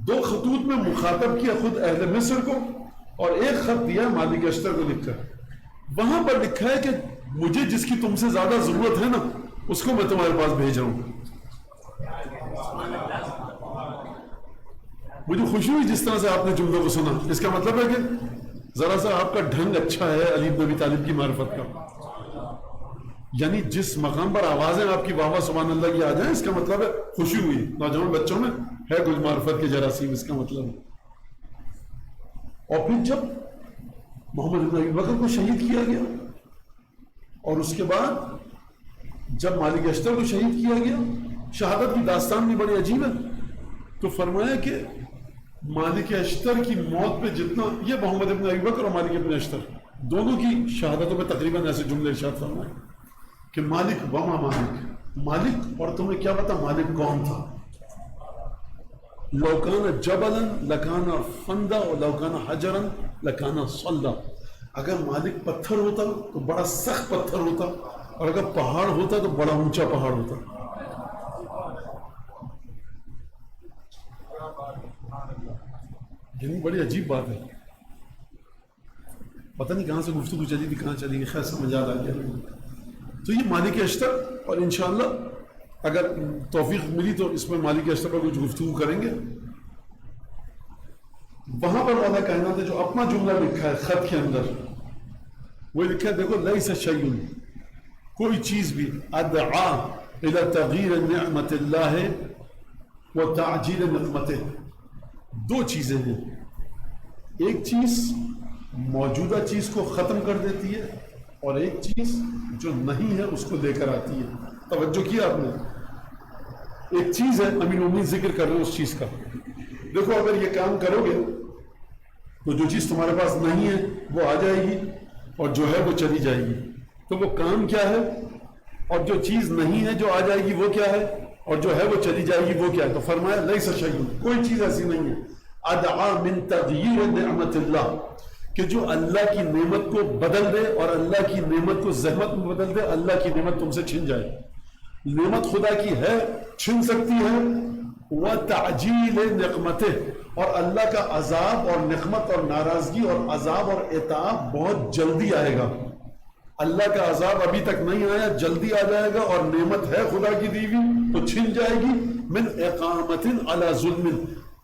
2 خطوط میں مخاطب کیا خود اہل مصر کو اور ایک خط دیا مالک اشتر کو لکھ کر. وہاں پر لکھا ہے کہ مجھے جس کی تم سے زیادہ ضرورت ہے نا اس کو میں تمہارے پاس بھیج رہا ہوں. مجھے خوشی ہوئی جس طرح سے آپ نے جملوں کو سنا. اس کا مطلب ہے کہ ذرا سا آپ کا ڈھنگ اچھا ہے علی بن ابی طالب کی معرفت کا. یعنی جس مقام پر آوازیں آپ کی واہ واہ سبحان اللہ کی آ جائیں اس کا مطلب ہے خوشی ہوئی. نوجوان بچوں میں ہے کچھ معرفت کے جراثیم، اس کا مطلب ہے. اور پھر جب محمد ابن ابی بکر کو شہید کیا گیا اور اس کے بعد جب مالک اشتر کو شہید کیا گیا، شہادت کی داستان بھی بڑی عجیب ہے. تو فرمایا کہ مالک اشتر کی موت پہ جتنا، یہ محمد ابن ابی بکر اور مالک ابن اشتر دونوں کی شہادتوں پہ تقریباً ایسے جملے ارشاد فرمائے کہ مالک وما مالک، مالک، اور تمہیں کیا پتا مالک کون تھا؟ لو کان جبلا لکان فندا و لو کان حجرا لکان صلدا. اگر مالک پتھر ہوتا تو بڑا سخت پتھر ہوتا، اور اگر پہاڑ ہوتا تو بڑا اونچا پہاڑ ہوتا. یعنی بڑی عجیب بات ہے. پتہ نہیں کہاں سے گفتگو چلی تھی، کہاں چلی گئی، خیر سمجھ آ گیا. تو یہ مالک اشتر، اور انشاءاللہ اگر توفیق ملی تو اس میں مالک اشتر پر کچھ گفتگو کریں گے. وہاں پر والا کائنات نے جو اپنا جملہ لکھا ہے خط کے اندر، وہ لکھا ہے دیکھو لیس شیء، کوئی چیز بھی ادعا الى تغییر نعمت اللہ و تعجیل نقمتہ. دو چیزیں ہیں، ایک چیز موجودہ چیز کو ختم کر دیتی ہے، اور ایک چیز جو نہیں ہے اس کو لے کر آتی ہے. توجہ کیا آپ نے؟ ایک چیز ہے، امین امید ذکر کر رہے ہیں اس چیز کا. دیکھو اگر یہ کام کرو گے تو جو چیز تمہارے پاس نہیں ہے وہ آ جائے گی، اور جو ہے وہ چلی جائے گی. تو وہ کام کیا ہے، اور جو چیز نہیں ہے جو آ جائے گی وہ کیا ہے، اور جو ہے وہ چلی جائے گی وہ کیا ہے؟ تو فرمایا لیس شیء، کوئی چیز ایسی نہیں ہے ادعا من تغییر نعمت اللہ، کہ جو اللہ کی نعمت کو بدل دے، اور اللہ کی نعمت کو زحمت میں بدل دے. اللہ کی نعمت تم سے چھن جائے. نعمت خدا کی ہے، چھن سکتی ہے. وَتَعْجِيلِ نِقْمَتِهِ، اور اللہ کا عذاب اور نقمت اور ناراضگی اور عذاب اور عتاب بہت جلدی آئے گا. اللہ کا عذاب ابھی تک نہیں آیا، جلدی آ جائے گا، اور نعمت ہے خدا کی دی ہوئی تو چھن جائے گی. من اقامت علی ظلم،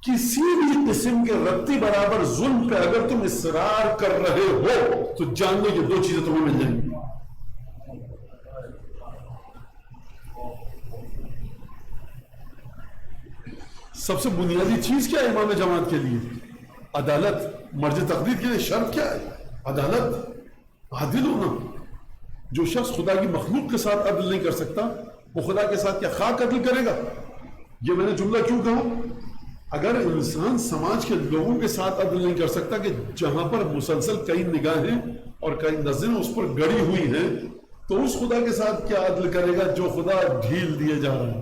کسی بھی قسم کے رتی برابر ظلم پہ اگر تم اصرار کر رہے ہو تو جان لو یہ دو چیزیں تمہیں مل جائیں گی. سب سے بنیادی چیز کیا ہے امام جماعت کے لیے؟ عدالت. مرج تقدیر کے لیے شرط کیا ہے؟ عدالت، عادل ہونا. جو شخص خدا کی مخلوق کے ساتھ عدل نہیں کر سکتا وہ خدا کے ساتھ کیا خاک عدل کرے گا؟ یہ میں نے جملہ کیوں کہا؟ اگر انسان سماج کے لوگوں کے ساتھ عدل نہیں کر سکتا کہ جہاں پر مسلسل کئی نگاہیں اور کئی نظریں اس پر گڑی ہوئی ہیں، تو اس خدا کے ساتھ کیا عدل کرے گا جو خدا ڈھیل دیے جا رہا ہے؟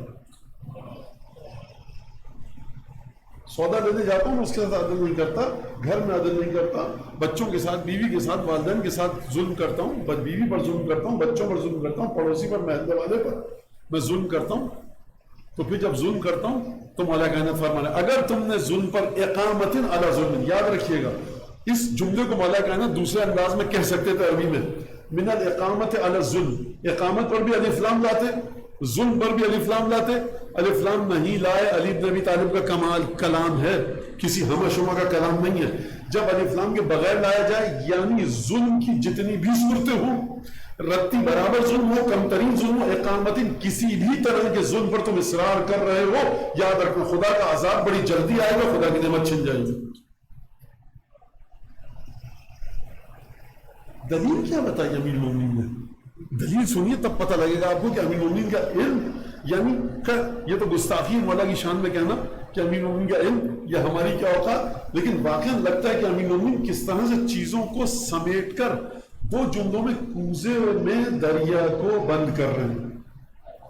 سودا لینے جاتا ہوں اس کے ساتھ عدل نہیں کرتا، گھر میں عدل نہیں کرتا، بچوں کے ساتھ، بیوی کے ساتھ، والدین کے ساتھ ظلم کرتا ہوں، بیوی پر ظلم کرتا ہوں، بچوں پر ظلم کرتا ہوں، پڑوسی پر، محلے والے پر میں ظلم کرتا ہوں. تو پھر جب ظلم کرتا ہوں تو مولا کائنات فرمانا اگر تم نے ظلم پر اقامت علی ظلم، یاد رکھیے گا اس جملے کو مولا کائنات دوسرے انداز میں کہہ سکتے تھے عربی میں، من الاقامت علی الظلم. اقامت پر بھی الف لام لاتے، ظلم پر بھی الف لام لاتے. الف لام نہیں لائے، علی بن ابی طالب کا کمال کلام ہے، کسی ہمہ شمہ کا کلام نہیں ہے. جب الف لام کے بغیر لایا جائے یعنی ظلم کی جتنی بھی صورتیں ہوں، رتی برابر ظلم ہو، کم ترین ظلم ہو، اقامت، کسی بھی طرح کے ظلم پر تم اصرار کر رہے ہو، یاد رکھو خدا کا عذاب بڑی جلدی آئے گا، خدا کی نعمت چھن جائے گی. دلیل کیا بتائی امیر المومنین نے؟ دلیل سنیے تب پتہ لگے گا آپ کو کہ امیر المومنین کا علم، یعنی یہ تو گستاخی مولا کی شان میں کہنا کہ امیر المومنین کا علم یا ہماری کیا اوقات، لیکن واقعا لگتا ہے کہ امیر المومنین کس طرح سے چیزوں کو سمیٹ کر دو جملوں میں کوزے میں دریا کو بند کر رہے ہیں.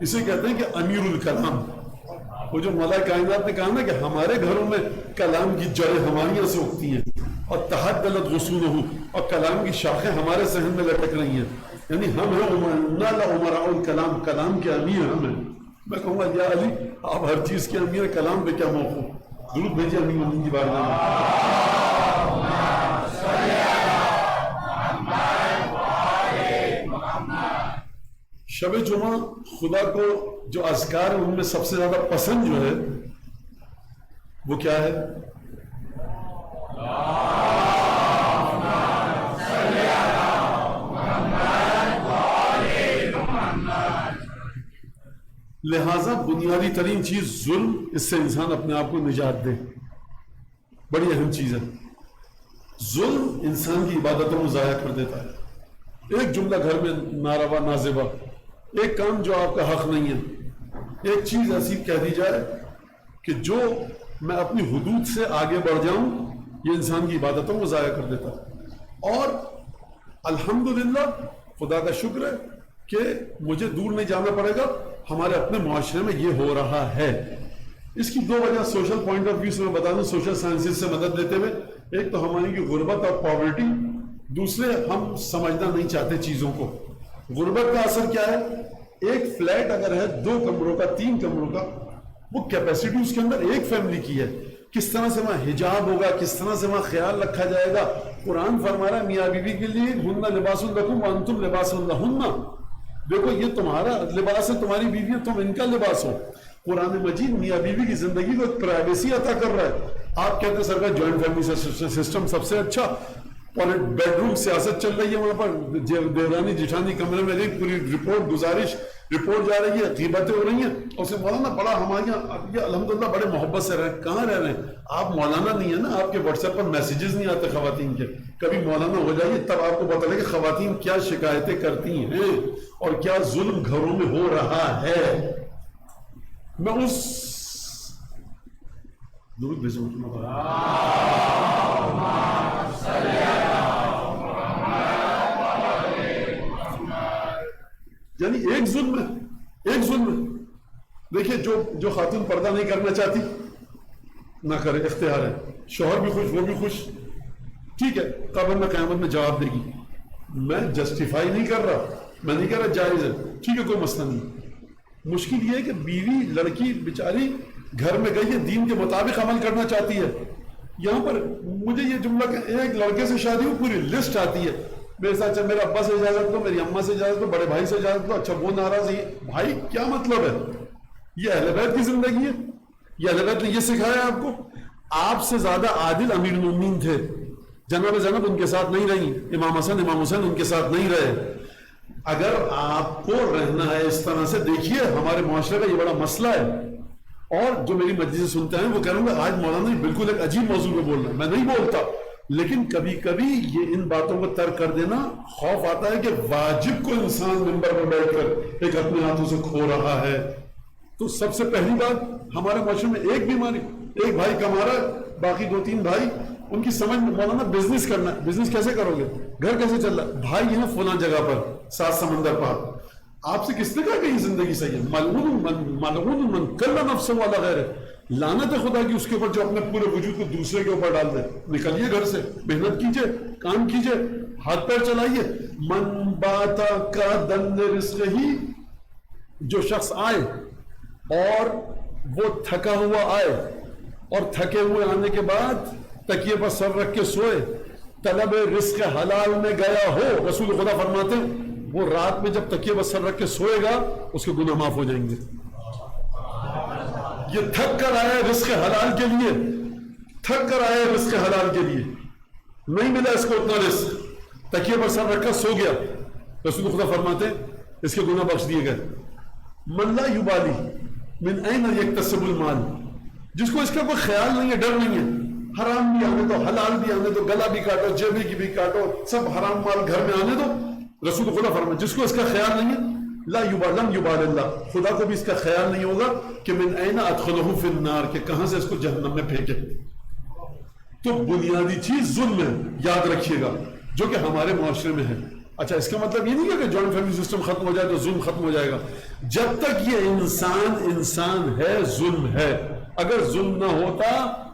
اسے کہتے ہیں کہ امیر الکلام. وہ جو مولا کائنات نے کہا نا کہ ہمارے گھروں میں کلام کی جڑیں ہماری یہاں سے اگتی ہیں، اور تحدلت غصونہ، اور کلام کی شاخیں ہمارے صحن میں لٹک رہی ہیں. یعنی ہم ہیں عمراء الکلام، کلام کے امیر ہم ہیں. میں کہوں گا یا علی آپ ہر چیز کے امیر، کلام پہ کیا موقف؟ درود بھیجیے امیر المومنین کی بارگاہ میں. شب جمعہ خدا کو جو اذکار ان میں سب سے زیادہ پسند جو ہے وہ کیا ہے؟ لہذا بنیادی ترین چیز ظلم، اس سے انسان اپنے آپ کو نجات دے، بڑی اہم چیز ہے. ظلم انسان کی عبادتوں کو ضائع کر دیتا ہے. ایک جملہ گھر میں ناروا نازیبا، ایک کام جو آپ کا حق نہیں ہے، ایک چیز ایسی کہہ دی جائے کہ جو میں اپنی حدود سے آگے بڑھ جاؤں، یہ انسان کی عبادتوں کو ضائع کر دیتا ہے. اور الحمدللہ خدا کا شکر ہے کہ مجھے دور نہیں جانا پڑے گا، ہمارے اپنے معاشرے میں یہ ہو رہا ہے۔ اس کی دو وجہ سوشل پوائنٹ آف ویو سے میں بتا دوں، سوشل سائنسز سے مدد لیتے ہوئے، ایک تو ہماری کی غربت اور پاورٹی، دوسرے ہم سمجھنا نہیں چاہتے چیزوں کو۔ غربت کا اثر کیا ہے؟ ایک فلیٹ اگر ہے 2 کمروں کا 3 کمروں کا، وہ کیپیسٹی اس کے اندر ایک فیملی کی ہے، کس طرح سے وہاں حجاب ہوگا، کس طرح سے وہاں خیال رکھا جائے گا۔ قرآن فرما رہا ہے میاں بیوی کے لیے ہن لباس لکم وانتم لباس لہن، دیکھو یہ تمہارا لباس ہے، تمہاری بیوی ہے، تم ان کا لباس ہو۔ قرآن مجید میاں بیوی کی زندگی کو ایک پرائیویسی عطا کر رہا ہے۔ آپ کہتے ہیں سرکار جوائنٹ فیملی سسٹم سب سے اچھا، اور بیڈ روم سیاست چل رہی ہے وہاں پر، دیورانی جٹھانی کمرے میں ایک پوری رپورٹ جا رہی ہے، غیبتیں ہو رہی ہیں، اور اسے مولانا بڑا ہمارے یہاں یہ الحمدللہ بڑے محبت سے رہے۔ کہاں رہ رہے ہیں آپ؟ مولانا نہیں ہے نا، آپ کے واٹس ایپ پر میسیجز نہیں آتے خواتین کے، کبھی مولانا ہو جائیے تب آپ کو پتہ لگے کہ خواتین کیا شکایتیں کرتی ہیں اور کیا ظلم گھروں میں ہو رہا ہے۔ میں اس درود بھیجوں یعنی ایک ظلم ہے۔ دیکھیے جو خاتون پردہ نہیں کرنا چاہتی نہ کرے، اختیار ہے، شوہر بھی خوش وہ بھی خوش، ٹھیک ہے، قبر میں قیامت میں جواب دے گی۔ میں جسٹیفائی نہیں کر رہا، میں نہیں کہہ رہا جائز ہے، ٹھیک ہے، کوئی مسئلہ نہیں۔ مشکل یہ ہے کہ بیوی لڑکی بیچاری گھر میں گئی ہے، دین کے مطابق عمل کرنا چاہتی ہے۔ یہاں پر مجھے یہ جملہ کہ ایک لڑکے سے شادی ہو پوری لسٹ آتی ہے، میرے ساتھ میرے ابا سے اجازت دو، میری اماں سے اجازت دو، بڑے بھائی سے اجازت دو، اچھا وہ ناراض ہے، بھائی کیا مطلب ہے؟ یہ اہل بیت کی زندگی ہے؟ یہ اہل بیت نے یہ سکھایا آپ کو؟ آپ سے زیادہ عادل امیر المومنین تھے، جناب زینب ان کے ساتھ نہیں رہی، امام حسن امام حسین ان کے ساتھ نہیں رہے۔ اگر آپ کو رہنا ہے اس طرح سے، دیکھیے ہمارے معاشرے کا یہ بڑا مسئلہ ہے، اور جو میری مجلس سے سنتے ہیں وہ کہوں گا آج مولانا بالکل ایک عجیب موضوع پہ بول رہا ہے، میں نہیں بولتا، لیکن کبھی کبھی یہ ان باتوں کو ترک کر دینا، خوف آتا ہے کہ واجب کو انسان منبر پر بیٹھ کر ایک اپنے ہاتھوں سے کھو رہا ہے۔ تو سب سے پہلی بات ہمارے معاشرے میں ایک بیماری، ایک بھائی کما رہا ہے، باقی 2-3 بھائی ان کی سمجھ میں مولانا بزنس کرنا ہے، بزنس کیسے کرو گے، گھر کیسے چل رہا ہے، بھائی ہے فلاں جگہ پر 7 سمندر پار، آپ سے کس نے کہا کہ یہ زندگی صحیح ہے؟ ملعون من کل نفسہ والا غیر ہے، لعنت ہے خدا کی اس کے اوپر جو اپنے پورے وجود کو دوسرے کے اوپر ڈال دے۔ نکلیے گھر سے، محنت کیجئے، کام کیجئے، ہاتھ پیر چلائیے۔ من باتا کا دن رزق ہی، جو شخص آئے اور وہ تھکا ہوا آئے اور تھکے ہوئے آنے کے بعد تکیے پر سر رکھ کے سوئے، طلب رزق حلال میں گیا ہو، رسول خدا فرماتے ہیں وہ رات میں جب تکیے پر سر رکھ کے سوئے گا اس کے گناہ معاف ہو جائیں گے۔ یہ تھک کر آیا رزق حلال کے لیے، تھک کر آیا رزق حلال کے لیے، نہیں ملا اس کو اتنا رزق، تکیے پر سر رکھ کر سو گیا، رسول خدا فرماتے ہیں اس کے گناہ بخش دیے گئے۔ من لا یبالی من این یکتسب المال، جس کو اس کا کوئی خیال نہیں ہے، ڈر نہیں ہے، حرام بھی آنے دو، حلال بھی آنے دو، گلا بھی کاٹو، جیبی کی بھی کاٹو، سب حرام مال گھر میں آنے دو، رسول خدا فرمائے جس کو اس کا خیال نہیں ہے، لا یبالم یبال اللہ، خدا کو بھی اس کا خیال نہیں ہوگا کہ من این ادخلہ فی النار، کہ کہاں سے اس کو جہنم میں پھینکے۔ تو بنیادی چیز ظلم ہے، یاد رکھیے گا، جو کہ ہمارے معاشرے میں ہے۔ اچھا اس کا مطلب یہ نہیں ہے کہ جوائنٹ فیملی سسٹم ختم ہو جائے تو ظلم ختم ہو جائے گا، جب تک یہ انسان ہے ظلم ہے۔ اگر ظلم نہ ہوتا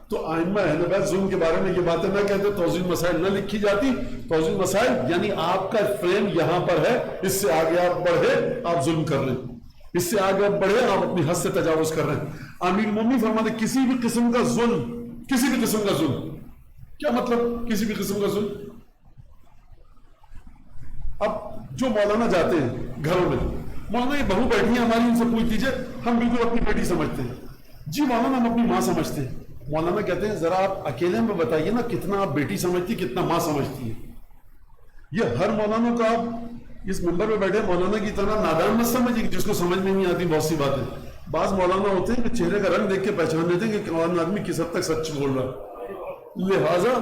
تو ائمہ اہل بیت ظلم کے بارے میں یہ باتیں نہ کہتے، توضیح مسائل نہ لکھی جاتی۔ توضیح مسائل یعنی آپ کا فریم یہاں پر ہے، اس سے آگے آپ بڑھے آپ ظلم کر رہے ہیں، اس سے آگے آپ بڑھے آپ اپنی حد سے تجاوز کر رہے ہیں۔ امیر مومنین فرماتے کسی بھی قسم کا ظلم، کسی بھی قسم کا ظلم، کیا مطلب کسی بھی قسم کا ظلم؟ اب جو مولانا جاتے ہیں گھروں میں، مولانا یہ بہو بیٹھی ہیں ہماری، ان سے پوچھ لیجیے، ہم بالکل اپنی بیٹی سمجھتے ہیں، جی مولانا ہم اپنی ماں سمجھتے ہیں۔ مولانا کہتے ہیں ذرا آپ اکیلے میں بتائیے نا کتنا آپ بیٹی سمجھتی کتنا ماں سمجھتی ہے۔ یہ ہر مولانا کو آپ اس ممبر پہ بیٹھے مولانا کی طرح نادان مت سمجھیے جس کو سمجھ میں نہیں آتی بہت سی باتیں۔ بعض مولانا ہوتے ہیں کہ چہرے کا رنگ دیکھ کے پہچان دیتے ہیں کہ کون آدمی کس حد تک سچ بول رہا ہے۔ لہٰذا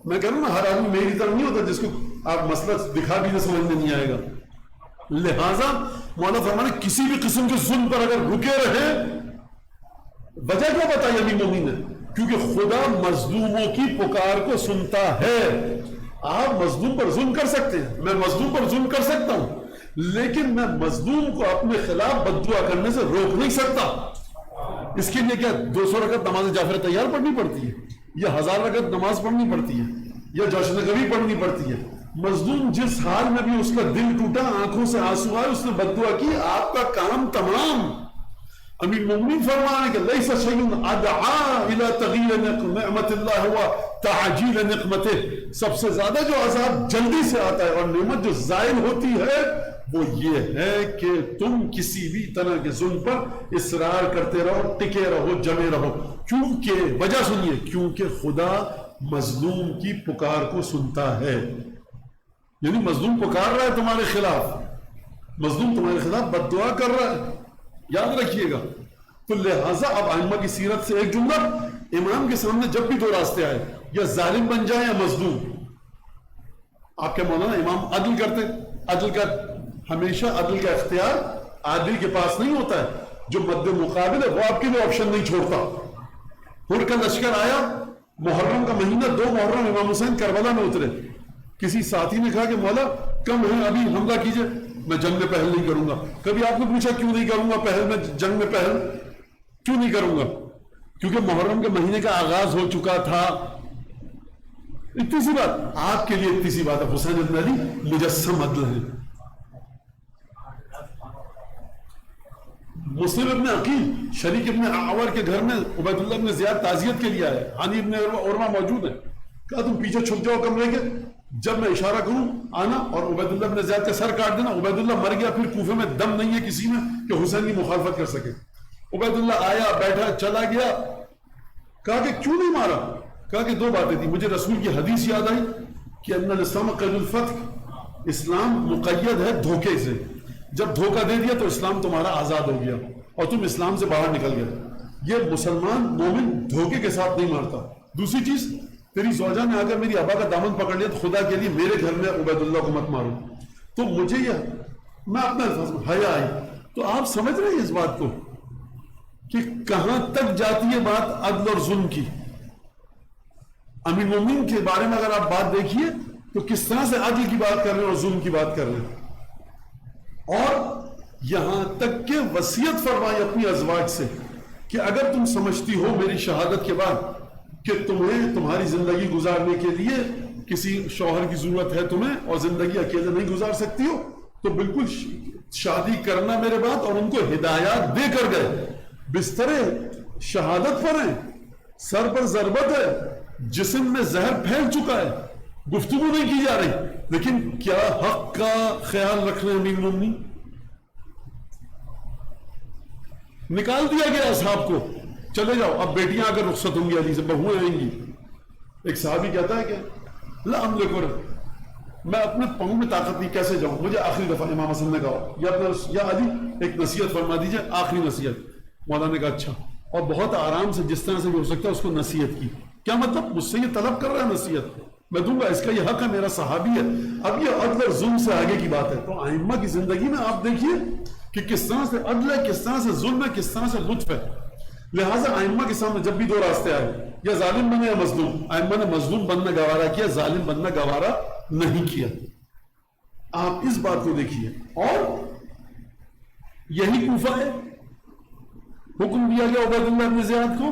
میں کہہ رہا ہوں نا ہر آدمی میری طرح نہیں ہوتا جس کو آپ مسئلہ دکھا بھی نہ سمجھ میں نہیں آئے گا۔ لہٰذا مولانا فرمانے کسی بھی قسم کے ظلم پر اگر رکے رہے، وجہ کیا بتائی امیر مومنین نے؟ کیونکہ خدا مظلوموں کی پکار کو سنتا ہے۔ آپ مظلوم پر ظلم کر سکتے ہیں، میں مظلوم پر ظلم کر سکتا ہوں، لیکن میں مظلوم کو اپنے خلاف بد دعا کرنے سے روک نہیں سکتا. اس کے لیے کیا 200 رکعت نماز جعفر تیار پڑھنی پڑتی ہے یا 1000 رکعت نماز پڑھنی پڑتی ہے یا جشن کبھی پڑھنی پڑتی ہے؟ مظلوم جس حال میں بھی اس کا دل ٹوٹا، آنکھوں سے آنسو آئے، اس نے بد دعا کی، آپ کا کام تمام. امیر المومنین فرمانے کہ لیس شیء ادعا الی تغییر نعمت اللہ ہوا تعجیل نقمتہ. سب سے زیادہ جو عذاب جلدی سے آتا ہے اور نعمت جو زائل ہوتی ہے وہ یہ ہے کہ تم کسی بھی طرح کے ظلم پر اصرار کرتے رہو، ٹکے رہو، جمے رہو. کیونکہ وجہ سنیے، کیونکہ خدا مظلوم کی پکار کو سنتا ہے. یعنی مظلوم پکار رہا ہے تمہارے خلاف، مظلوم تمہارے خلاف بد دعا کر رہا ہے، یاد رکھیے گا. تو لہٰذا اب ائمہ کی سیرت سے ایک جملہ، امام کے سامنے جب بھی دو راستے آئے، یا ظالم بن جائے یا مظلوم. آپ کے مولانا امام عدل کرتے، عدل کا ہمیشہ عدل کا اختیار عادل کے پاس نہیں ہوتا ہے، جو مد مقابل ہے وہ آپ کے لیے آپشن نہیں چھوڑتا. ہر کا لشکر آیا، محرم کا مہینہ، 2 محرم امام حسین کربلا میں اترے. کسی ساتھی نے کہا کہ مولا کم ہے، ابھی حملہ کیجئے، میں جنگ میں پہل نہیں کروں گا. کبھی آپ نے پوچھا کیوں نہیں کروں گا پہل، میں جنگ میں پہل کیوں نہیں کروں گا؟ کیونکہ محرم کے مہینے کا آغاز ہو چکا تھا. اتنی سی بات آپ کے لیے، اتنی سی بات ہے. حسین ابن علی مجسم عدل ہے. مسلم ابن عقیل شریک ابن اعور کے گھر میں عبید اللہ ابن زیاد تعزیت کے لیے آئے، ہانی ابن عروہ موجود ہے. کہا تم پیچھے چھپ جاؤ کمرے کے، جب میں اشارہ کروں آنا اور عبید اللہ ابن زیاد کا سر کاٹ دینا. عبید اللہ مر گیا، پھر کوفے میں دم نہیں ہے کسی میں کہ حسین کی مخالفت کر سکے. عبید اللہ آیا، بیٹھا، چلا گیا. کہا کہ کیوں نہیں مارا؟ کہا کہ 2 باتیں تھیں، مجھے رسول کی حدیث یاد آئی کہ ان الاسلام قید الفتح، اسلام مقید ہے دھوکے سے. جب دھوکہ دے دیا تو اسلام تمہارا آزاد ہو گیا اور تم اسلام سے باہر نکل گئے. یہ مسلمان مومن دھوکے کے ساتھ نہیں مارتا. دوسری چیز، تیری زوجہ نے آ کر میری ابا کا دامن پکڑ لیا تو خدا کے لیے میرے گھر میں عبید اللہ کو مت مارو. تو مجھے یہ میں اپنے الفاظ میں حیا آئی. تو آپ سمجھ رہے ہیں اس بات کو کہ کہاں تک جاتی ہے بات عدل اور ظلم کی. امیر المومنین کے بارے میں اگر آپ بات دیکھیے تو کس طرح سے عدل کی بات کر رہے ہیں اور ظلم کی بات کر رہے ہیں. اور یہاں تک کہ وصیت فرمائی اپنی ازواج سے کہ اگر تم سمجھتی ہو میری شہادت کے بعد کہ تمہیں تمہاری زندگی گزارنے کے لیے کسی شوہر کی ضرورت ہے تمہیں اور زندگی اکیلے نہیں گزار سکتی ہو تو بالکل شادی کرنا میرے بعد. اور ان کو ہدایات دے کر گئے. بستر شہادت پر ہیں، سر پر ضربت ہے، جسم میں زہر پھیل چکا ہے، گفتگو نہیں کی جا رہی، لیکن کیا حق کا خیال رکھ رہے ہیں امیر المومنین؟ نکال دیا گیا اصحاب کو، چلے جاؤ. اب بیٹیاں اگر رخصت ہوں گی علی سے، بہویں آئیں گی. ایک صحابی کہتا ہے کہ لا املک، میں اپنے پاؤں میں طاقت نہیں، کیسے جاؤں؟ مجھے آخری دفعہ امام حسن نے کہا یا علی ایک نصیحت فرما دیجئے، آخری نصیحت. مولانا نے کہا اچھا. اور بہت آرام سے جس طرح سے بھی ہو سکتا ہے اس کو نصیحت کی. کیا مطلب؟ مجھ سے یہ طلب کر رہا ہے نصیحت، میں دوں گا، اس کا یہ حق ہے، میرا صحابی ہے. اب یہ عدل اور ظلم سے آگے کی بات ہے. تو ائمہ کی زندگی میں آپ دیکھیے کہ کس طرح سے عدل ہے، کس طرح سے ظلم ہے، کس طرح سے لطف ہے. لہٰذا ائمہ کے سامنے جب بھی 2 راستے آئے، یا ظالم بنے یا مظلوم، ائمہ نے مظلوم بننا گوارا کیا، ظالم بننا گوارا نہیں کیا. آپ اس بات کو دیکھیے. اور یہی کوفہ ہے، حکم دیا گیا عبید اللہ بن زیاد کو،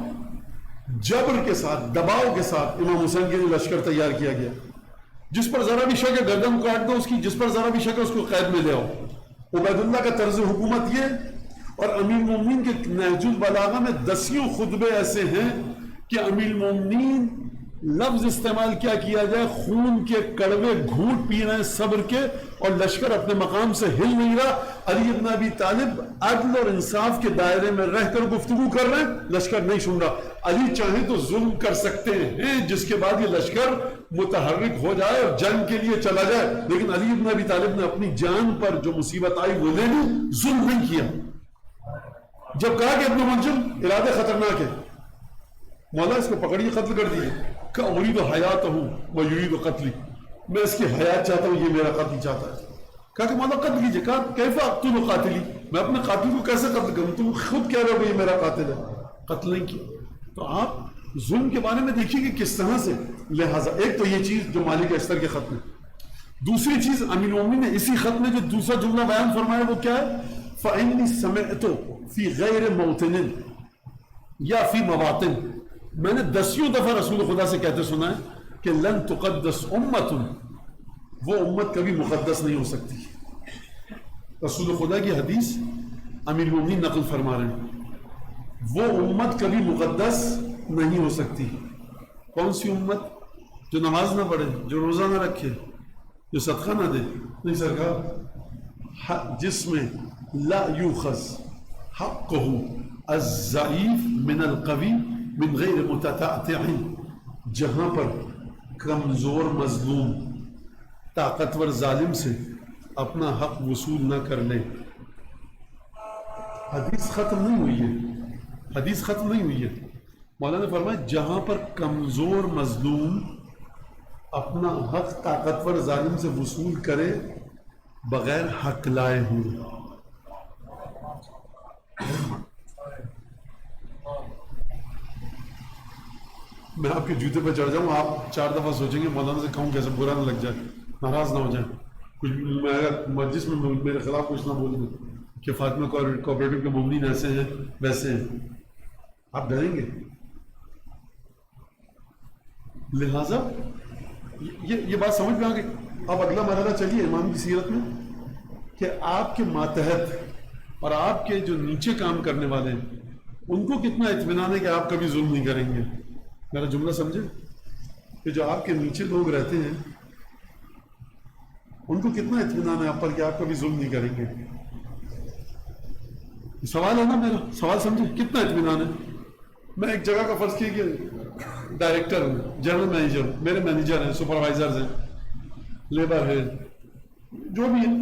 جبر کے ساتھ، دباؤ کے ساتھ امام حسین کے لیے لشکر تیار کیا گیا. جس پر ذرا بھی شک ہے گردن کاٹ دو اس کی، جس پر ذرا بھی شک ہے اس کو قید میں لے آؤ. عبید اللہ کا طرز حکومت یہ. اور امیر المومنین کے نہج البلاغہ میں 10 خطبے ایسے ہیں کہ امیر المومنین لفظ استعمال کیا جائے، خون کے کڑوے گھونٹ پی رہے ہیں صبر کے، اور لشکر اپنے مقام سے ہل نہیں رہا. علی ابن ابی طالب عدل اور انصاف کے دائرے میں رہ کر گفتگو کر رہے ہیں، لشکر نہیں سن رہا. علی چاہیں تو ظلم کر سکتے ہیں جس کے بعد یہ لشکر متحرک ہو جائے اور جنگ کے لیے چلا جائے، لیکن علی ابن ابی طالب نے اپنی جان پر جو مصیبت آئی وہ لے لی، ظلم نہیں کیا. جب کہا کہ ابن منجم ارادے خطرناک ہے، مولا اس کو پکڑیے، قتل کر دیے. کہ اريد حیاتہ ویرید قتلی، میں اس کی حیات چاہتا ہوں، یہ میرا قتل چاہتا ہے. کہا کہ مولا قتل کیجیے. کہا کیف اقتل قاتلی، میں اپنے قاتل کو کیسے قتل کروں؟ تم خود کہہ رہے ہو کہ یہ میرا قاتل ہے. قتل نہیں کیا. تو آپ ظلم کے بارے میں دیکھیے کہ کس طرح سے. لہٰذا ایک تو یہ چیز جو مالک استر کے خط میں، دوسری چیز امیر المومنین نے اسی خط میں جو دوسرا جملہ بیان فرمایا وہ کیا ہے؟ فَإِنِّي سَمِعْتُ فِي غَيْرِ مَوْطِنٍ یا فی مواطن، میں نے دسیوں دفعہ رسول خدا سے کہتے سنا ہے کہ لن تقدس امت، وہ امت کبھی مقدس نہیں ہو سکتی. رسول خدا کی حدیث امیر المومنین نقل فرما رہے ہیں، وہ امت کبھی مقدس نہیں ہو سکتی. کون سی امت؟ جو نماز نہ پڑھے، جو روزہ نہ رکھے، جو صدقہ نہ دے. نہیں سرکار، جس میں لا یوخذ حقہ الضعیف من القوی من غیر متتعتع، جہاں پر کمزور مظلوم طاقتور ظالم سے اپنا حق وصول نہ کر لے. حدیث ختم نہیں ہوئی ہے، حدیث ختم نہیں ہوئی ہے. مولانا نے فرمایا جہاں پر کمزور مظلوم اپنا حق طاقتور ظالم سے وصول کرے بغیر حق لائے ہوں. میں آپ کے جوتے پہ چڑھ جاؤں، آپ 4 دفعہ سوچیں گے مولانا سے کہوں کیسے برا نہ لگ جائے، ناراض نہ ہو جائے، کچھ میں اگر مجلس میں میرے خلاف کچھ نہ بول دوں کہ فاطمہ کوآپریٹو کے مومنین ایسے ہیں ویسے ہیں، آپ ڈریں گے. لہذا یہ بات سمجھ میں آ گئی. اب اگلا مرحلہ چلیے امام کی سیرت میں کہ آپ کے ماتحت اور آپ کے جو نیچے کام کرنے والے ہیں ان کو کتنا اطمینان ہے کہ آپ کبھی ظلم نہیں کریں گے. میرا جملہ سمجھے کہ جو آپ کے نیچے لوگ رہتے ہیں ان کو کتنا اطمینان ہے آپ پر کہ آپ کبھی ظلم نہیں کریں گے. سوال ہے نا میرا، سوال سمجھے کتنا اطمینان ہے. میں ایک جگہ کا فرض کیا کہ ڈائریکٹر ہوں، جنرل مینیجر ہوں، میرے مینیجر ہیں، سپروائزرز ہیں، لیبر ہے، جو بھی ہے،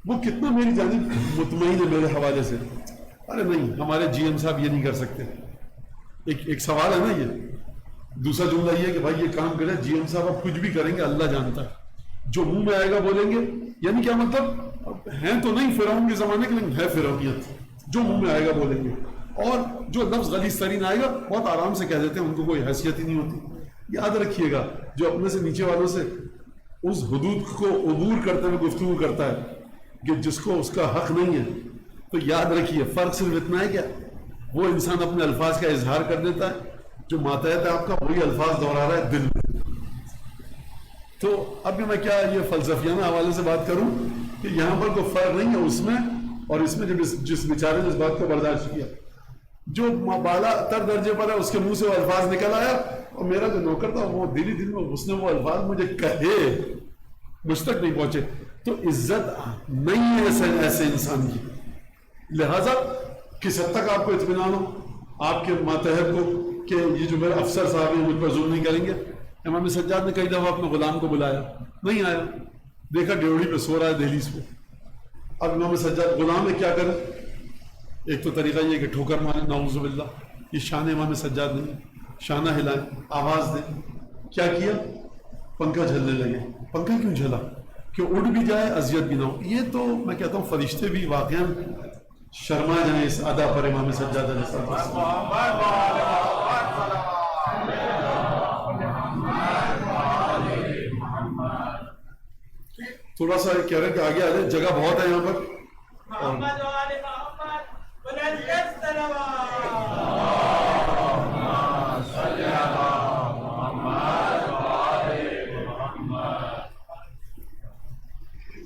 وہ کتنا میری جانب مطمئن ہے میرے حوالے سے. ارے نہیں، ہمارے جی ایم صاحب یہ نہیں کر سکتے. ایک سوال ہے نا یہ. دوسرا جملہ یہ ہے کہ بھائی یہ کام کرے، جی ایم صاحب اب کچھ بھی کریں گے اللہ جانتا ہے، جو منہ میں آئے گا بولیں گے. یعنی کیا مطلب، ہیں تو نہیں فرعون کے زمانے کے، لیکن ہے فرعونیت، جو منہ میں آئے گا بولیں گے. اور جو لفظ غلیظ ترین آئے گا بہت آرام سے کہہ دیتے ہیں، ان کو کوئی حیثیت ہی نہیں ہوتی. یاد رکھیے گا جو اپنے سے نیچے والوں سے اس حدود کو عبور کرتے ہوئے گفتگو کرتا ہے کہ جس کو اس کا حق نہیں ہے، تو یاد رکھیے فرق صرف اتنا ہے کہ وہ انسان اپنے الفاظ کا اظہار کر دیتا ہے، جو ماتحت ہے آپ کا وہی الفاظ دہرا رہا ہے دل میں. تو اب میں کیا یہ فلسفیانہ حوالے سے بات کروں کہ یہاں پر کوئی فرق نہیں ہے اس میں اور اس میں. جس بیچارے نے اس بات کو برداشت کیا، جو بالا تر درجے پر ہے، اس کے منہ سے وہ الفاظ نکل آیا، اور میرا جو نوکر تھا وہ دل میں اس نے وہ الفاظ مجھے کہے، مجھ تک نہیں پہنچے. تو عزت نہیں ہے ایسے انسان کی. لہذا کس حد تک آپ کو اطمینان ہو آپ کے ماتحت کو کہ یہ جو میرے افسر صاحب ہیں مجھ پر ظلم نہیں کریں گے. امام سجاد نے کئی دفعہ اپنے غلام کو بلایا، نہیں آیا، دیکھا ڈیوڑی پہ سو رہا ہے دہلیز پہ. اب امام سجاد غلام میں کیا کرے؟ ایک تو طریقہ یہ کہ ٹھوکر مارے، نعوذ باللہ، یہ شان امام سجاد نہیں، شانہ ہلائیں، آواز دیں. کیا کیا؟ پنکھا جھلنے لگے. پنکھا کیوں جھلا؟ کہ اڑ بھی جائے اذیت بھی نہ ہو. یہ تو میں کہتا ہوں فرشتے بھی واقعا شرما جائیں اس ادا پر امام سجاد علیہ السلام. تھوڑا سا کہہ رہے ہیں کہ آگے آ جائے، جگہ بہت ہے یہاں پر. محمد و آل محمد بلند الصلوات.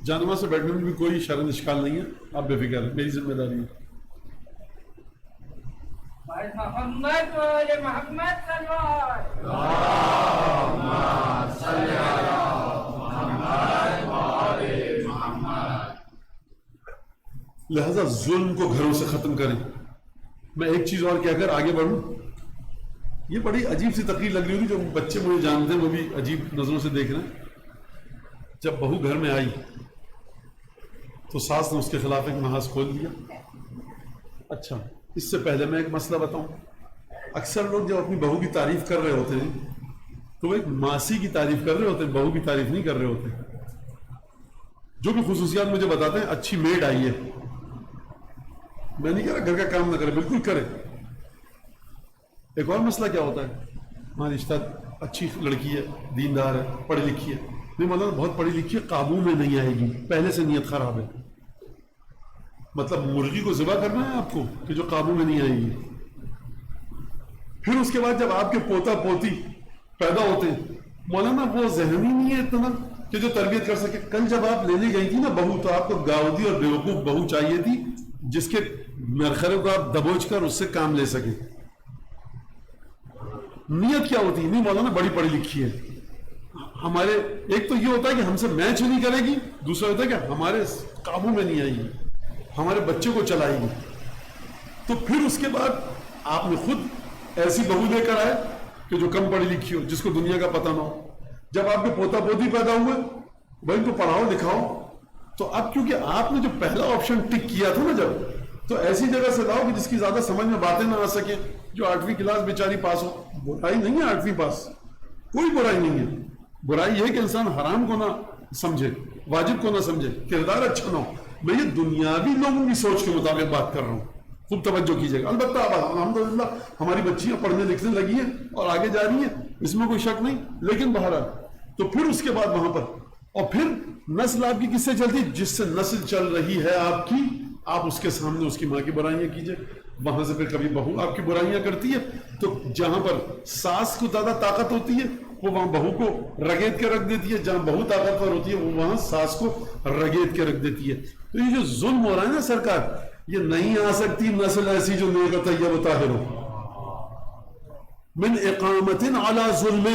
جانواں سے بیٹھنے میں بھی کوئی شرم اشکال نہیں ہے، آپ بے فکر ہیں، میری ذمہ داری ہے. محمد و آل محمد صلوات. لہذا ظلم کو گھروں سے ختم کریں. میں ایک چیز اور کہہ کر آگے بڑھوں. یہ بڑی عجیب سی تقریر لگ رہی ہوگی، جو بچے مجھے جانتے ہیں وہ بھی عجیب نظروں سے دیکھ رہے ہیں. جب بہو گھر میں آئی تو ساس نے اس کے خلاف ایک محاذ کھول دیا. اچھا، اس سے پہلے میں ایک مسئلہ بتاؤں. اکثر لوگ جب اپنی بہو کی تعریف کر رہے ہوتے ہیں تو وہ ایک ماسی کی تعریف کر رہے ہوتے ہیں، بہو کی تعریف نہیں کر رہے ہوتے. جو بھی خصوصیات مجھے بتاتے ہیں، اچھی میڈ آئی ہے، میں نہیں کہہ رہا گھر کا کام نہ کرے، بالکل کرے. ایک اور مسئلہ کیا ہوتا ہے، ہماری رشتہ اچھی لڑکی ہے، دیندار ہے، پڑھی لکھی ہے، نہیں مولانا بہت پڑھی لکھی ہے، قابو میں نہیں آئے گی، پہلے سے نیت خراب ہے. مطلب مرغی کو ذبح کرنا ہے آپ کو کہ جو قابو میں نہیں آئے گی. پھر اس کے بعد جب آپ کے پوتا پوتی پیدا ہوتے ہیں، مولانا وہ ذہن ہی نہیں ہے اتنا کہ جو تربیت کر سکے. کل جب آپ لینے گئی تھی نا بہو، تو آپ کو گاؤدی اور بیوقوف بہو چاہیے تھی جس کے مرخرے کو آپ دبوچ کر اس سے کام لے سکیں. نیت کیا ہوتی ہے؟ نہیں مولانا بڑی پڑھی لکھی ہے. ہمارے ایک تو یہ ہوتا ہے کہ ہم سے میچ نہیں کرے گی، دوسرا ہوتا ہے کہ ہمارے قابو میں نہیں آئے گی، ہمارے بچے کو چلائے گی. تو پھر اس کے بعد آپ نے خود ایسی بہو لے کر آئے کہ جو کم پڑھی لکھی ہو، جس کو دنیا کا پتہ نہ ہو. جب آپ کے پوتا پوتی پیدا ہوئے، بھائی ان کو پڑھاؤ لکھاؤ. تو اب کیونکہ آپ نے جو پہلا آپشن ٹک کیا تھا نا جب، تو ایسی جگہ سے لاؤ کہ جس کی زیادہ سمجھ میں باتیں نہ آ سکیں، جو 8ویں کلاس بیچاری پاس ہو. برائی نہیں ہے 8ویں پاس، کوئی برائی نہیں ہے. برائی یہ ہے کہ انسان حرام کو نہ سمجھے، واجب کو نہ سمجھے، کردار اچھا نہ ہو. میں یہ دنیاوی لوگوں کی سوچ کے مطابق بات کر رہا ہوں، خوب توجہ کیجیے گا. البتہ اب الحمدللہ ہماری بچیاں پڑھنے لکھنے لگی ہیں اور آگے جا رہی ہیں، اس میں کوئی شک نہیں. لیکن بہرحال تو پھر اس کے بعد وہاں پر، اور پھر نسل آپ کی کس سے چلتی؟ جس سے نسل چل رہی ہے آپ کی، آپ اس کے سامنے اس کی ماں کی برائیاں کیجئے. وہاں سے پھر کبھی بہو آپ کی برائیاں کرتی ہے، تو جہاں پر ساس کو زیادہ طاقت ہوتی ہے وہ وہاں بہو کو رگیت کے رکھ دیتی ہے، جہاں بہو طاقتور ہوتی ہے وہ وہاں ساس کو رگیت کے رکھ دیتی ہے. تو یہ جو ظلم ہو رہا ہے نا سرکار، یہ نہیں آ سکتی نسل ایسی جو نیک و طیب و طاہر ہو. من اقامت علی ظلم.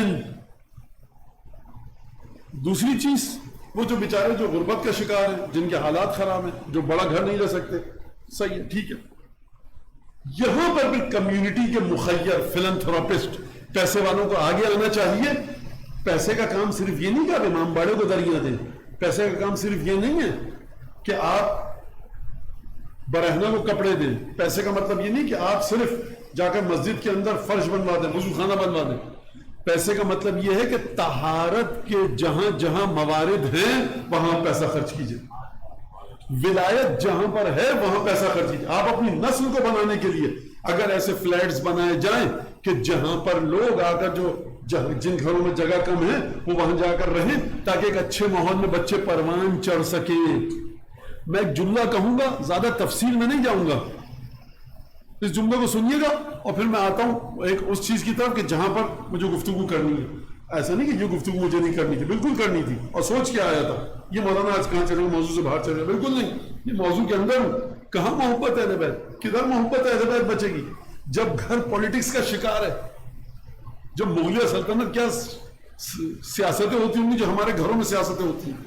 دوسری چیز وہ جو بیچارے جو غربت کا شکار ہیں، جن کے حالات خراب ہیں، جو بڑا گھر نہیں رہ سکتے، صحیح ہے ٹھیک ہے. یہاں پر بھی کمیونٹی کے مخیر فلنتھراپسٹ پیسے والوں کو آگے آنا چاہیے. پیسے کا کام صرف یہ نہیں کہ آپ امام باڑے کو دریاں دیں، پیسے کا کام صرف یہ نہیں ہے کہ آپ برہنہ کو کپڑے دیں. پیسے کا مطلب یہ نہیں کہ آپ صرف جا کر مسجد کے اندر فرش بنوا دیں، وضو خانہ بنوا دیں. پیسے کا مطلب یہ ہے کہ طہارت کے جہاں جہاں موارد ہیں وہاں پیسہ خرچ کیجیے. ولایت جہاں پر ہے وہاں پیسہ خرچ کیجیے. آپ اپنی نسل کو بنانے کے لیے اگر ایسے فلیٹس بنائے جائیں کہ جہاں پر لوگ آ کر جن گھروں میں جگہ کم ہے وہ وہاں جا کر رہیں تاکہ ایک اچھے ماحول میں بچے پروان چڑھ سکیں. میں ایک جملہ کہوں گا، زیادہ تفصیل میں نہیں جاؤں گا، اس جملے کو سنیے گا اور پھر میں آتا ہوں ایک اس چیز کی طرف کہ جہاں پر مجھے گفتگو کرنی ہے. ایسا نہیں کہ یہ گفتگو مجھے نہیں کرنی تھی، بالکل کرنی تھی. اور سوچ کے آیا تھا یہ مولانا آج کہاں چلے، موضوع سے باہر چلے، بالکل نہیں. یہ موضوع کے اندر ہوں. کہاں محبت ہے اہل بیت؟ کدھر محبت ہے اہل بیت بچے گی جب گھر پولیٹکس کا شکار ہے؟ جب مغلیہ سلطنت کیا سیاستیں ہوتی ہوں گی جو ہمارے گھروں میں سیاستیں ہوتی ہیں.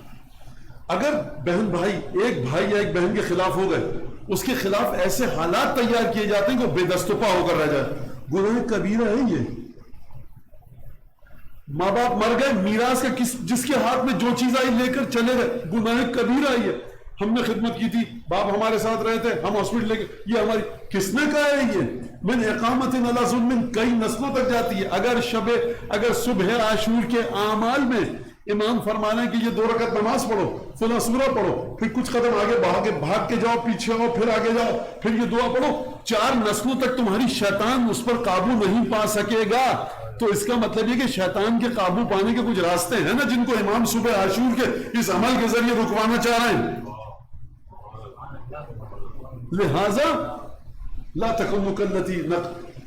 اگر بہن بھائی ایک بھائی یا ایک بہن کے خلاف ہو گئے، اس کے خلاف ایسے حالات تیار کیے جاتے ہیں کہ وہ بے دست و پا ہو کر رہ جائے. گناہ کبیرہ ہے یہ. ماں باپ مر گئے، میراث کا جس کے ہاتھ میں جو چیز آئی لے کر چلے گئے، گناہ کبیرہ ہے یہ. ہم نے خدمت کی تھی، باپ ہمارے ساتھ رہے تھے، ہم ہاسپٹل لے کے، یہ ہماری کس نے کہا ہے یہ؟ من اقامت علی ظلم کئی نسلوں تک جاتی ہے. اگر صبح عاشور کے اعمال میں امام فرمانا ہے کہ یہ 2 رکعت نماز پڑھو، فلاں سورہ پڑھو، پھر کچھ قدم آگے بھاگ کے جاؤ، پیچھے آؤ، پھر آگے جاؤ، پھر یہ دعا پڑھو، 4 نسلوں تک تمہاری شیطان اس پر قابو نہیں پا سکے گا. تو اس کا مطلب یہ کہ شیطان کے قابو پانے کے کچھ راستے ہیں نا جن کو امام صبح عاشور کے اس عمل کے ذریعے رکوانا چاہ رہے ہیں. لہذا لا تکونوا کاللتی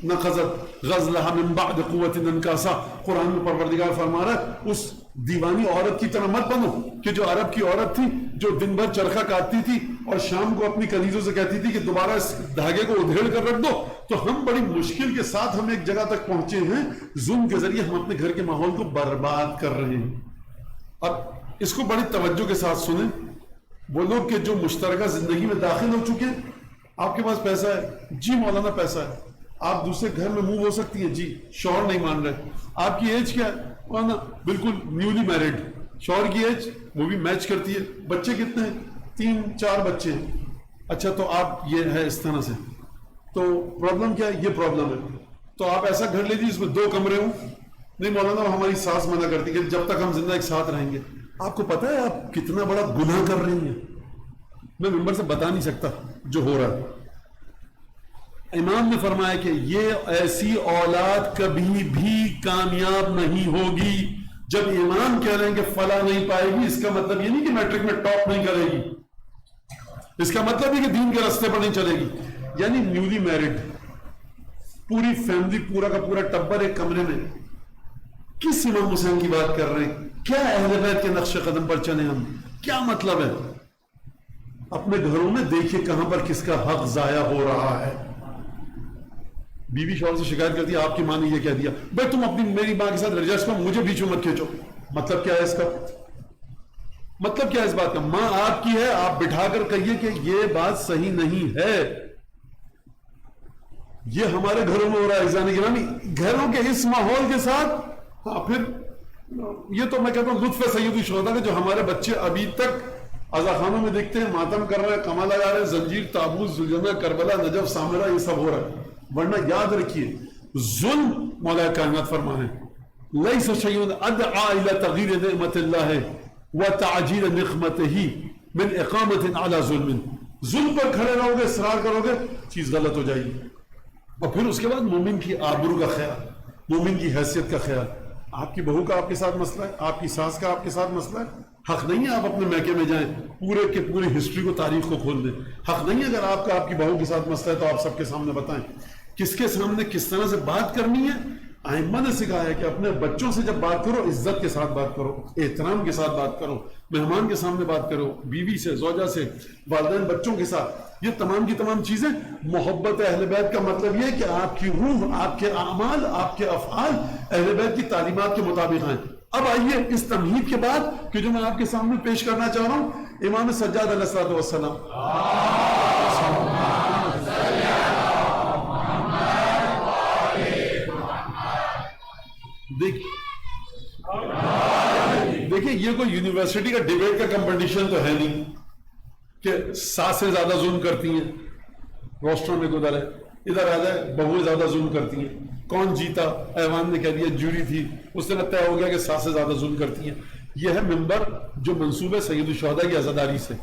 نقضت غزلها من بعد قوت انکاسا. قرآن میں پروردگار فرما رہا ہے اس دیوانی عورت کی طرح مت بنو کہ جو عرب کی عورت تھی جو دن بھر چرخہ کاٹتی تھی اور شام کو اپنی کنیزوں سے کہتی تھی کہ دوبارہ اس دھاگے کو ادھیڑ کر رکھ دو. تو ہم بڑی مشکل کے ساتھ ہم ایک جگہ تک پہنچے ہیں، ظلم کے ذریعے ہم اپنے گھر کے ماحول کو برباد کر رہے ہیں. اب اس کو بڑی توجہ کے ساتھ سنیں. وہ لوگ کہ جو مشترکہ زندگی میں داخل ہو چکے ہیں، آپ کے پاس پیسہ ہے، جی مولانا پیسہ ہے، آپ دوسرے گھر میں موو ہو سکتی ہیں، جی شوہر نہیں مان رہے. آپ کی ایج کیا ہے؟ مولانا بالکل نیولی میرڈ. شوہر کی ایج وہ بھی میچ کرتی ہے. بچے کتنے ہیں؟ 3-4 بچے ہیں. اچھا تو آپ یہ ہے اس طرح سے، تو پرابلم کیا ہے؟ یہ پرابلم ہے. تو آپ ایسا گھر لے لیجیے اس میں 2 کمرے ہوں. نہیں مولانا ہماری ساس منع کرتی کہ جب تک ہم زندہ ایک ساتھ رہیں گے. آپ کو پتا ہے آپ کتنا بڑا گناہ کر رہی ہیں؟ میں ممبر سے بتا نہیں سکتا جو ہو رہا ہے. امام نے فرمایا کہ یہ ایسی اولاد کبھی بھی کامیاب نہیں ہوگی جب امام کہہ رہے ہیں کہ فلاں نہیں پائے گی، اس کا مطلب یہ نہیں کہ میٹرک میں ٹاپ نہیں کرے گی، اس کا مطلب یہ کہ دین کے راستے پر نہیں چلے گی. یعنی نیولی میرڈ پوری فیملی، پورا کا پورا ٹبر ایک کمرے میں، کس امام حسین کی بات کر رہے ہیں؟ کیا اہل بیت کے نقش قدم پر چلیں ہم؟ کیا مطلب ہے؟ اپنے گھروں میں دیکھیے کہاں پر کس کا حق ضائع ہو رہا ہے. بیوی شوہر سے شکایت کرتی ہے آپ کی ماں نے یہ کہہ دیا، بھائی تم اپنی میری ماں کے ساتھ لڑ جاؤ، اس کو مجھے بیچ میں مت کھینچو. مطلب کیا ہے اس کا؟ مطلب کیا ہے اس بات کا؟ ماں آپ کی ہے، آپ بٹھا کر کہیے کہ یہ بات صحیح نہیں ہے. یہ ہمارے گھروں میں ہو رہا ہے عزیزان گرامی، گھروں کے اس ماحول کے ساتھ. ہاں پھر یہ تو میں کہتا ہوں لطف سید الشہداء کہ جو ہمارے بچے ابھی تک عزاخانوں میں دیکھتے ہیں، ماتم کر رہے ہیں، کما لگا رہے ہیں، زنجیر، تابوت، زلجنہ، کربلا، نجف، سامرہ، یہ سب ہو رہا ہے. ورنہ یاد رکھیے ظلم مولا کائنات فرما ہے لیس شیء ادعا الی تغییر نعمت اللہ وتعجیل نقمتہ من اقامت علی ظلم. ظلم پر کھڑے رہو گے، اصرار کرو گے، چیز غلط ہو جائے گی. اور پھر اس کے بعد مومن کی آبرو کا خیال، مومن کی حیثیت کا خیال. آپ کی بہو کا آپ کے ساتھ مسئلہ ہے، آپ کی ساس کا آپ کے ساتھ مسئلہ ہے، حق نہیں ہے آپ اپنے میکے میں جائیں پورے کے پوری ہسٹری کو، تاریخ کو کھول دیں. حق نہیں ہے اگر آپ کا آپ کی بہو کے ساتھ مسئلہ ہے تو آپ سب کے سامنے بتائیں. کس کے سامنے کس طرح سے بات کرنی ہے؟ ائمہ نے سکھایا ہے کہ اپنے بچوں سے جب بات کرو عزت کے ساتھ بات کرو، احترام کے ساتھ بات کرو، مہمان کے سامنے بات کرو، بیوی سے، زوجہ سے، والدین، بچوں کے ساتھ. یہ تمام کی تمام چیزیں محبت اہل بیت کا مطلب یہ ہے کہ آپ کی روح، آپ کے اعمال، آپ کے افعال اہل بیت کی تعلیمات کے مطابق ہیں. اب آئیے اس تمہید کے بعد کہ جو میں آپ کے سامنے پیش کرنا چاہ رہا ہوں، امام سجاد علیہ الصلوۃ والسلام. دیکھیں یہ کوئی یونیورسٹی کا ڈیبیٹ کا کمپٹیشن تو ہے نہیں کہ ساس سے زیادہ ظلم کرتی ہیں، روسٹر میں گزر ہے، ادھر آ جائے بہویں زیادہ ظلم کرتی ہیں، کون جیتا؟ ایوان نے کہہ دیا، جوری تھی، اس نے طے ہو گیا کہ ساس سے زیادہ ظلم کرتی ہیں. یہ ہے منبر جو منسوب ہے سید الشہداء کی عزاداری سے.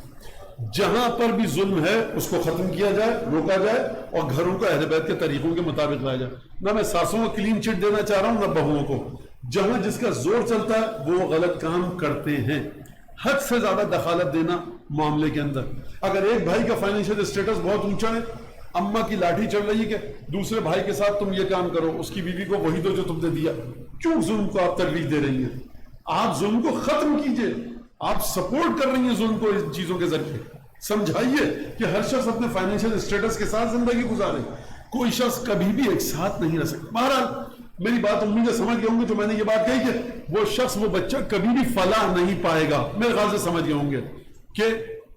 جہاں پر بھی ظلم ہے اس کو ختم کیا جائے، روکا جائے، اور گھروں کو اہل بیت کے طریقوں کے مطابق لایا جائے. نہ میں ساسوں کو کلین چٹ دینا چاہ رہا ہوں، نہ بہوؤں کو. جہاں جس کا زور چلتا ہے وہ غلط کام کرتے ہیں. حد سے زیادہ دخالت دینا معاملے کے اندر. اگر ایک بھائی کا فائنینشیل اسٹیٹس بہت اونچا ہے، اماں کی لاٹھی چل رہی ہے کہ دوسرے بھائی کے ساتھ تم یہ کام کرو، اس کی بیوی کو وہی دو جو تم نے دیا، کیوں ظلم کو آپ ترویج دے رہی ہیں؟ آپ ظلم کو ختم کیجئے. آپ سپورٹ کر رہی ہیں ظلم کو ان چیزوں کے ذریعے. سمجھائیے کہ ہر شخص اپنے فائنینشیل اسٹیٹس کے ساتھ زندگی گزارے. کوئی شخص کبھی بھی ایک ساتھ نہیں رہ سکتا. بہرحال میری بات امیدیں سمجھ گئے ہوں گے جو میں نے یہ بات کہی کہ وہ شخص، وہ بچہ کبھی بھی فلاح نہیں پائے گا. میرے خیال سے سمجھ گئے ہوں گے کہ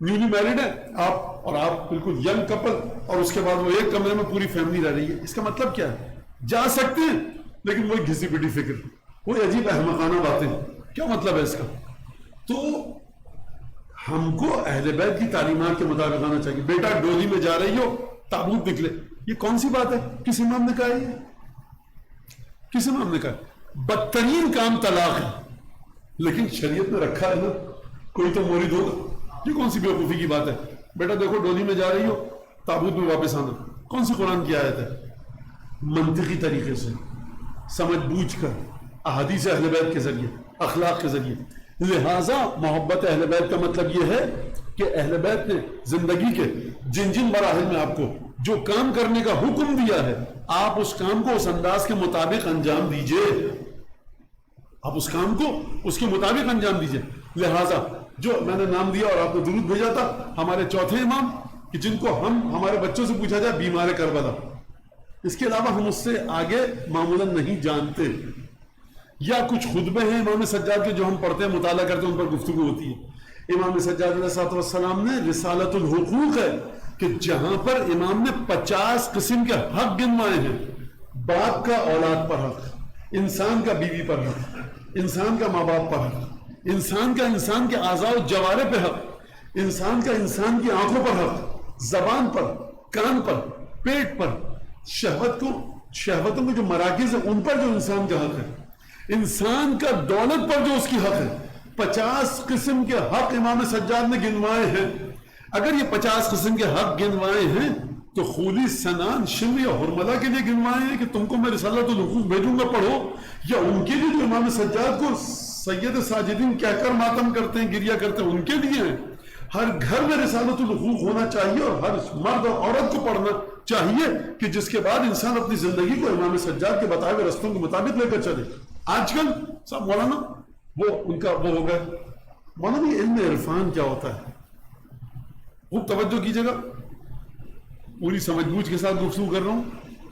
نیولی میرڈ ہے آپ، اور آپ بالکل ینگ کپل، اور اس کے بعد وہ ایک کمرے میں پوری فیملی رہ رہی ہے. اس کا مطلب کیا ہے؟ جا سکتے ہیں لیکن وہی گھسی پٹی فکر، وہی عجیب احمقانہ باتیں. کیا مطلب ہے اس کا؟ تو ہم کو اہل بیت کی تعلیمات کے مطابق آنا چاہیے. بیٹا ڈولی میں جا رہی ہو، تابوت نکلے، یہ کون سی بات ہے؟ کس امام نے کہا؟ یہ کس امام نے کہا؟ بدترین کام طلاق ہے، لیکن شریعت میں رکھا ہے نا، کوئی تو مورد ہوگا. یہ کون سی بیوقوفی کی بات ہے؟ بیٹا دیکھو ڈولی میں جا رہی ہو، تابوت میں واپس آنا، کون سی قرآن کی آیت ہے؟ منطقی طریقے سے سمجھ بوجھ کر، احادیث اہل بیت کے ذریعے، اخلاق کے ذریعے. لہٰذا محبت اہل بیت کا مطلب یہ ہے کہ اہل بیت نے زندگی کے جن جن مراحل میں آپ کو جو کام کرنے کا حکم دیا ہے، آپ اس کام کو اس انداز کے مطابق انجام دیجئے. آپ اس کام کو اس کے مطابق انجام دیجئے. لہٰذا جو میں نے نام دیا اور آپ نے درود بھیجا تھا، ہمارے چوتھے امام کہ جن کو ہمارے بچوں سے پوچھا جائے بیمار کربلا، اس کے علاوہ ہم اس سے آگے معمولاً نہیں جانتے. یا کچھ خطبے ہیں امام سجاد کے جو ہم پڑھتے ہیں، مطالعہ کرتے ہیں، ان پر گفتگو ہوتی ہے. امام سجاد علیہ السلام نے رسالت الحقوق ہے کہ جہاں پر امام نے 50 قسم کے حق گنوائے ہیں. باپ کا اولاد پر حق، انسان کا بیوی پر حق، انسان کا ماں باپ پر حق، انسان کا انسان کے اعضاء و جوارح پہ حق، انسان کا انسان کی آنکھوں پر حق، زبان پر، کان پر، پیٹ پر، شہوتوں کے جو مراکز ہیں ان پر جو انسان کا حق ہے، انسان کا دولت پر جو اس کی حق ہے. 50 قسم کے حق امام سجاد نے گنوائے ہیں. اگر یہ 50 قسم کے حق گنوائے ہیں تو خولی، سنان، شمر یا حرملہ کے لیے گنوائے ہیں کہ تم کو میں رسالت الحقوق بھیجوں گا پڑھو، یا ان کے لیے جو امام سجاد کو سید ساجدین کہہ کر ماتم کرتے ہیں، گریہ کرتے ہیں، ان کے لیے ہیں۔ ہر گھر میں رسالت الحقوق ہونا چاہیے، اور ہر مرد اور عورت کو پڑھنا چاہیے کہ جس کے بعد انسان اپنی زندگی کو امام سجاد کے بتائے ہوئے رستوں کے مطابق لے کر چلے۔ آج کل صاحب مولانا وہ ہو گئے مولانا، یہ علم عرفان کیا ہوتا ہے؟ خوب توجہ کیجیے گا، پوری سمجھ بوجھ کے ساتھ گفتگو کر رہا ہوں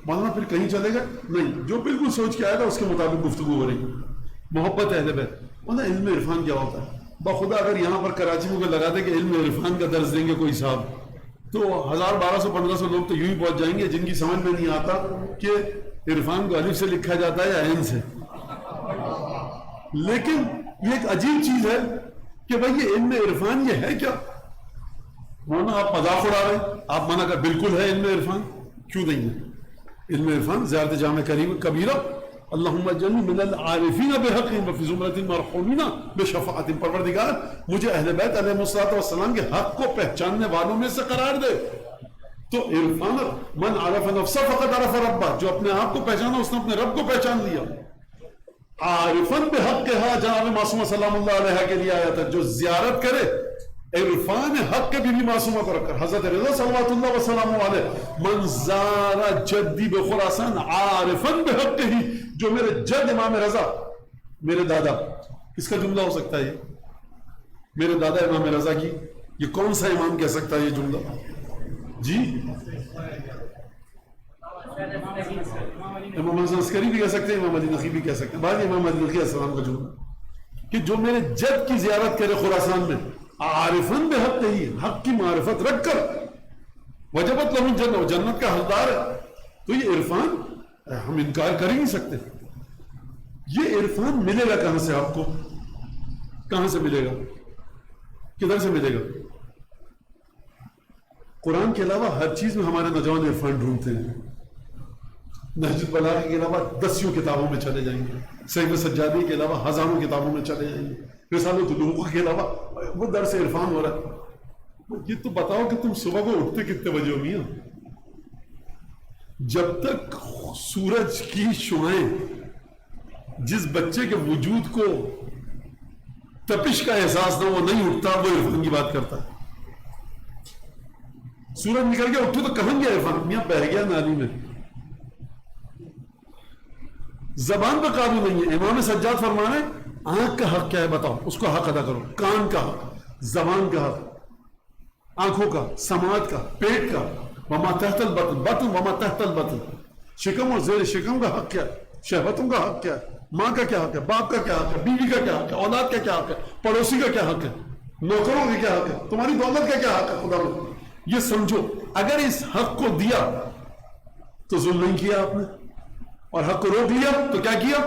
مولانا، پھر کہیں چلے گا نہیں، جو بالکل سوچ کے آئے گا اس کے مطابق گفتگو ہو رہی ہے۔ محبت اہل بیت مولانا، علم عرفان کیا ہوتا ہے؟ بخدا اگر یہاں پر کراچی میں لگا دے کہ علم عرفان کا درس دیں گے کوئی صاحب، تو 1000 1200 1500 لوگ تو یوں ہی پہنچ جائیں گے جن کی سمجھ میں نہیں آتا کہ عرفان کو الف سے لکھا جاتا ہے یا عین سے۔ لیکن یہ ایک عجیب چیز ہے کہ بھائی یہ علم عرفان یہ ہے کیا؟ مولانا آپ مذاق اڑا رہے ہیں، آپ منع کر، بالکل ہے علم عرفان، کیوں نہیں ہے؟ علم عرفان زیارت جامع کبیرہ، اللہم اجعلنی من العارفین بحق وفی زمرۃ المرحومین بشفاعت، پروردگار مجھے اہل بیت علیہ الصلوۃ والسلام کے حق کو پہچاننے والوں میں سے قرار دے۔ تو عرفان، من عرف نفسہ فقد عرف ربہ، جو اپنے آپ کو پہچانا اس نے اپنے رب کو پہچان لیا۔ عارفن بحقہا، جناب معصومہ سلام اللہ علیہ کے لیے آیا تھا، جو زیارت کرے عرفان حق کے بھی معصومہ کو رکھ کر، حضرت رضا صلوات اللہ وسلام علیہ، من زار جدی بخراسان عارفن بحق ہی، جو میرے جد امام رضا، میرے دادا، کس کا جملہ ہو سکتا ہے یہ؟ میرے دادا امام رضا کی، یہ کون سا امام کہہ سکتا ہے یہ جملہ؟ جی امام حسن عسکری بھی کہہ سکتے ہیں، امام علی نقی بھی کہہ سکتے ہیں، بعد امام علی نقی علیہ السلام کا جملہ کہ جو میرے جد کی زیارت کرے خراسان میں عارفن بحق ہی، حق کی معرفت رکھ کر، وجبت لہو الجنہ، جنت کا حقدار ہے۔ تو یہ عرفان ہم انکار کر ہی نہیں سکتے۔ یہ عرفان ملے گا کہاں سے آپ کو؟ کہاں سے ملے گا؟ کدھر سے ملے گا؟ قرآن کے علاوہ ہر چیز میں ہمارے نوجوان عرفان ڈھونڈتے ہیں۔ نہج البلاغہ کے علاوہ 10 کتابوں میں چلے جائیں گے، صحیح سجادی کے علاوہ ہزاروں کتابوں میں چلے جائیں گے، رسالۃ الحقوق کے علاوہ وہ درس عرفان ہو رہا ہے۔ یہ تو بتاؤ کہ تم صبح کو اٹھتے کتنے بجے ہو میاں؟ جب تک سورج کی شعاعیں جس بچے کے وجود کو تپش کا احساس نہ وہ نہیں اٹھتا، وہ عرفان کی بات کرتا ہے۔ سورج نکل گیا اٹھو تو کہاں گیا عرفان؟ میاں بہ گیا نالی میں۔ زبان پہ قابو نہیں ہے۔ امام سجاد فرمانے آنکھ کا حق کیا ہے بتاؤ، اس کو حق ادا کرو۔ کان کا حق، زبان کا حق، آنکھوں کا، سماعت کا، پیٹ کا، وما تحت البطن، بطن وما تحت البطن، شکم اور زیر شکم کا حق کیا ہے، شہوتوں کا حق کیا ہے، ماں کا کیا حق ہے، باپ کا کیا حق ہے، بیوی کا کیا حق ہے، اولاد کا کیا حق ہے، پڑوسی کا کیا حق ہے، نوکروں کا کیا حق ہے، تمہاری دولت کا کیا حق ہے۔ خدا یہ سمجھو، اگر اس حق کو دیا تو ظلم نہیں کیا آپ نے، اور حق کو روک لیا تو کیا کیا؟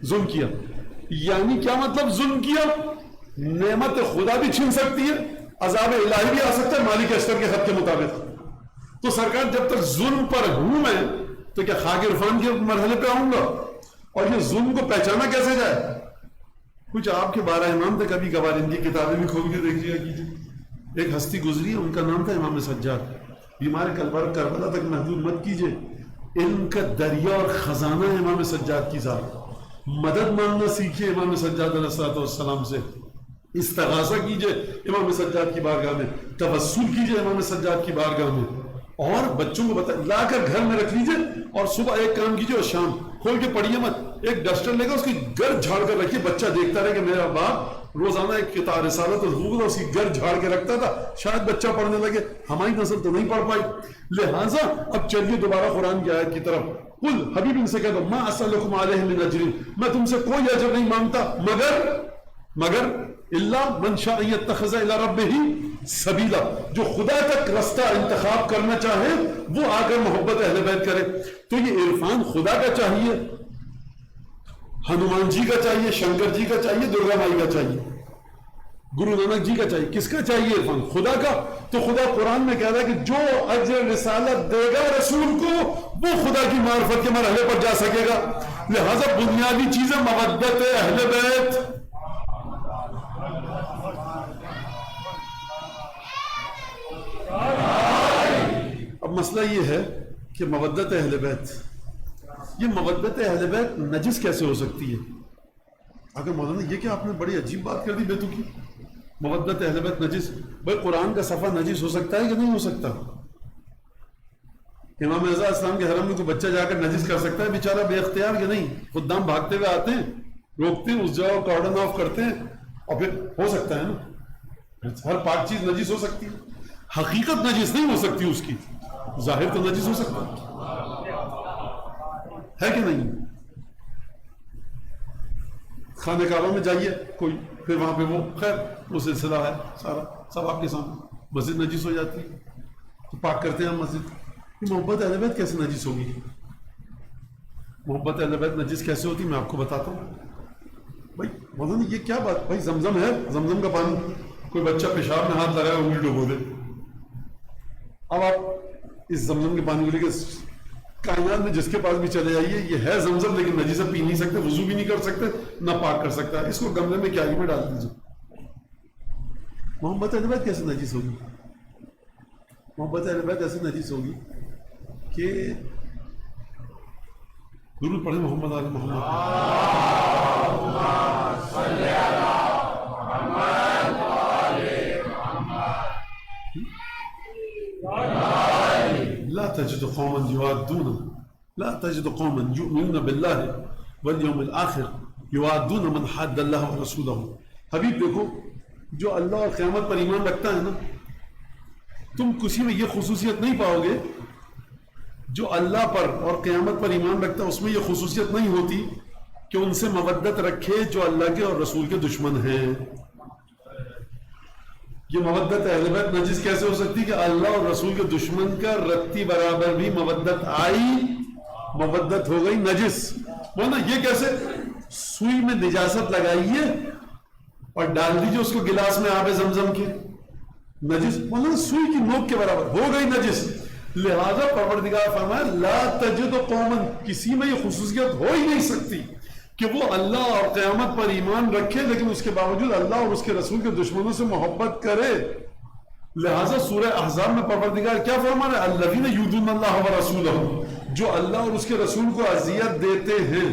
ظلم کیا۔ یعنی کیا مطلب ظلم کیا؟ نعمت خدا بھی چھین سکتی ہے، عذاب الہی بھی آ سکتا ہے مالک اشتر کے حق کے مطابق۔ تو سرکار جب تک ظلم پر ہوں میں تو کیا خاک عرفان کے مرحلے پہ آؤں گا؟ اور یہ ظلم کو پہچانا کیسے جائے؟ کچھ آپ کے 12 امام تھے، کبھی کبھار ان کی کتابیں بھی کھول کے دیکھ لیا کیجیے۔ ایک ہستی گزری ہے، ان کا نام تھا امام سجاد۔ بیمار کربلا تک محدود مت کیجیے، علم کا دریا اور خزانہ ہے امام سجاد کی ذات۔ مدد مانگنا سیکھیے امام سجاد علیہ السلام سے، استغاثہ کیجیے امام سجاد کی بارگاہ میں، توسل کیجیے امام سجاد کی بارگاہ میں، اور بچوں کو لا کر گھر میں رکھ لیجیے، اور صبح ایک کام کیجیے اور شام کھول کے پڑھیے مت۔ ایک ڈسٹر لے کر اس کی گھر جھاڑ کر رکھیے، بچہ دیکھتا رہے کہ میرا باپ روزانہ ایک کتاب رسالت الحقوق اس کی گھر جھاڑ کے رکھتا تھا، شاید بچہ پڑھنے لگے۔ ہماری نسل تو نہیں پڑھ پائی، لہٰذا اب چلیے دوبارہ قرآن کی آیت کی طرف۔ قل حبیب ان سے کہہ دو ما اسألکم علیہ من اجر، میں تم سے کوئی اجر نہیں مانگتا مگر الا من شاء یتخذ الی ربہ سبیلا، جو خدا تک رستہ انتخاب کرنا چاہے وہ آ کر محبت اہل بیت کرے۔ تو یہ عرفان خدا کا چاہیے، ہنومان جی کا چاہیے، شنکر جی کا چاہیے، درگا مائی کا چاہیے، گرو نانک جی کا چاہیے۔ کس کا چاہیے عرفان؟ خدا کا۔ تو خدا قرآن میں کہہ رہا ہے کہ جو اجر رسالت دے گا رسول کو وہ خدا کی معرفت کے مرحلے پر جا سکے گا۔ لہذا بنیادی چیزیں مودت اہل بیت۔ اب مسئلہ یہ ہے کہ مودت اہل بیت، یہ مودت اہل بیت نجس کیسے ہو سکتی ہے؟ اگر مولانا یہ کہ آپ نے بڑی عجیب بات کر دی بے تکی، مودت اہل بیت نجس، بھائی قرآن کا صفحہ نجس ہو سکتا ہے کہ نہیں ہو سکتا؟ امام رضا اسلام کے حرم میں کوئی بچہ جا کر نجس کر سکتا ہے بیچارہ بے اختیار کہ نہیں؟ خدام بھاگتے ہوئے آتے ہیں، روکتے ہیں، اس جگہ کو کارڈن آف کرتے ہیں، اور پھر ہو سکتا ہے نا، ہر پاک چیز نجس ہو سکتی ہے، حقیقت نجس نہیں ہو سکتی اس کی، ظاہر تو نجس ہو سکتا ہے کہ نہیں؟ خانہ کعبہ میں جائیے کوئی، پھر وہاں پہ وہ خیر وہ سلسلہ ہے سارا سب آپ کے سامنے، مسجد نجس ہو جاتی ہے تو پاک کرتے ہیں ہم مسجد۔ محبت اہل بیت کیسے نجس ہوگی؟ محبت اہل بیت نجس کیسے ہوتی میں آپ کو بتاتا ہوں۔ بھائی مولانا یہ کیا بات، بھائی زمزم ہے، زمزم کا پانی، کوئی بچہ پیشاب میں ہاتھ لگائے انگلی ڈبو دے، اب آپ اس زمزم کے پانی کو لے کے کائنات میں جس کے پاس بھی چلے جائیے، یہ ہے زمزم لیکن نجیسہ پی نہیں سکتے، وضو بھی نہیں کر سکتے، نہ پاک کر سکتا ہے، اس کو گملے میں کیاری میں ڈال دیجیے۔ محبت اہل بیت کیسے نجس ہوگی؟ محبت اہل بیت ایسے نجس ہوگی کہ درود پڑھیں محمد آل محمد، لا تجد قوما يوادون لا تجد قوما يؤمنون بالله واليوم الآخر يوادون من حاد الله ورسوله۔ حبیب دیکھو، جو اللہ اور قیامت پر ایمان رکھتا ہے نا، تم کسی میں یہ خصوصیت نہیں پاؤ گے، جو اللہ پر اور قیامت پر ایمان رکھتا ہے اس میں یہ خصوصیت نہیں ہوتی کہ ان سے مودت رکھے جو اللہ کے اور رسول کے دشمن ہیں۔ یہ مودت اہل بیت نجس کیسے ہو سکتی کہ اللہ اور رسول کے دشمن کا رتی برابر بھی مودت آئی، مودت ہو گئی نجس؟ بولنا یہ کیسے؟ سوئی میں نجاست لگائیے اور ڈال دیجیے اس کو گلاس میں آب زمزم کے، نجس بولنا سوئی کی نوک کے برابر ہو گئی نجس۔ لہذا پروردگار فرمایا لا تجد قوما، کسی میں یہ خصوصیت ہو ہی نہیں سکتی کہ وہ اللہ اور قیامت پر ایمان رکھے لیکن اس کے باوجود اللہ اور اس کے رسول کے دشمنوں سے محبت کرے۔ لہذا سورہ احزاب میں پروردگار کیا فرما رہا ہے؟ الذین یؤذون اللہ ورسولہ، جو اللہ اور اس کے رسول کو اذیت دیتے ہیں،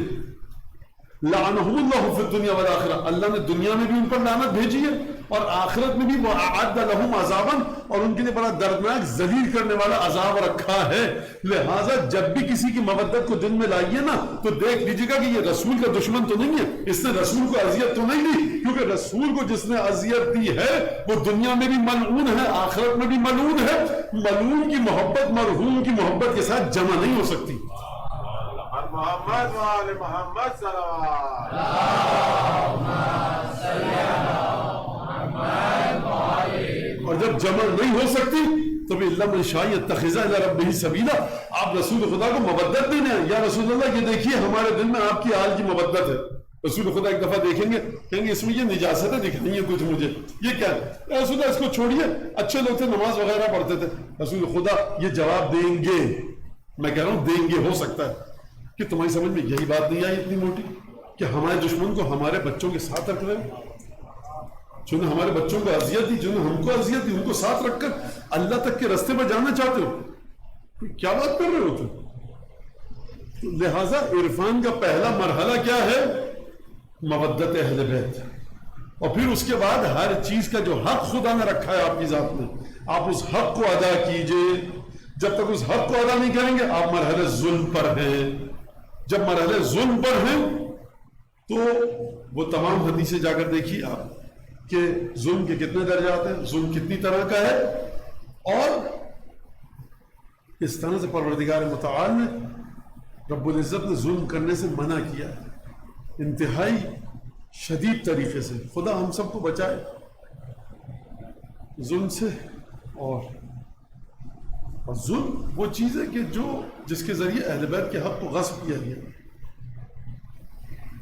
لعنہم اللہ فی الدنیا والآخرہ، اللہ نے دنیا میں بھی ان پر لعنت بھیجی ہے اور آخرت میں بھی وَأَعَدَّ لَهُمْ عَذَابًا، اور ان کے لیے بڑا دردناک ذلیل کرنے والا عذاب رکھا ہے۔ لہٰذا جب بھی کسی کی مودت کو دل میں لائیے نا تو دیکھ لیجیے گا کہ یہ رسول کا دشمن تو نہیں ہے، اس نے رسول کو اذیت تو نہیں دی، کیونکہ رسول کو جس نے اذیت دی ہے وہ دنیا میں بھی ملعون ہے، آخرت میں بھی ملعون ہے۔ ملعون کی محبت مرحوم کی محبت کے ساتھ جمع نہیں ہو سکتی۔ محمد وآل محمد صلوات۔ اور جب جمع نہیں ہو سکتی تو بھی اللہ من شاء یتخذ الی ربہ سبیلا، آپ رسول خدا کو مودت دینے ہیں، یا رسول اللہ یہ دیکھیے ہمارے دل میں آپ کی حال کی مودت ہے۔ رسول خدا ایک دفعہ دیکھیں گے کہیں گے اس میں یہ نجاست ہے دکھنی ہے کچھ مجھے، یہ کیا ہے؟ رسول اللہ اس کو چھوڑیے، اچھے لوگ تھے نماز وغیرہ پڑھتے تھے، رسول خدا یہ جواب دیں گے، میں کہہ رہا ہوں دیں گے، ہو سکتا ہے کہ تمہاری سمجھ میں یہی بات نہیں آئی اتنی موٹی کہ ہمارے دشمن کو ہمارے بچوں کے ساتھ رکھ رہے ہیں، جنہوں نے ہمارے بچوں کو اذیت دی، جنہوں نے ہم کو اذیت دی، ان کو ساتھ رکھ کر اللہ تک کے راستے پر جانا چاہتے ہو؟ کیا بات کر رہے ہو تم؟ لہذا عرفان کا پہلا مرحلہ کیا ہے؟ مودت اہل بیت، اور پھر اس کے بعد ہر چیز کا جو حق خدا نے رکھا ہے آپ کی ذات میں، آپ اس حق کو ادا کیجئے۔ جب تک اس حق کو ادا نہیں کریں گے آپ مرحلے ظلم پر ہیں۔ جب مرحلے ظلم پر ہیں تو وہ تمام حدیثیں جا کر دیکھیے آپ کہ ظلم کے کتنے درجات ہیں، ظلم کتنی طرح کا ہے، اور اس طرح سے پروردگار متعال نے رب العزت نے ظلم کرنے سے منع کیا ہے انتہائی شدید طریقے سے۔ خدا ہم سب کو بچائے ظلم سے۔ اور ظلم وہ چیز ہے کہ جس کے ذریعے اہل بیت کے حق کو غصب کیا گیا،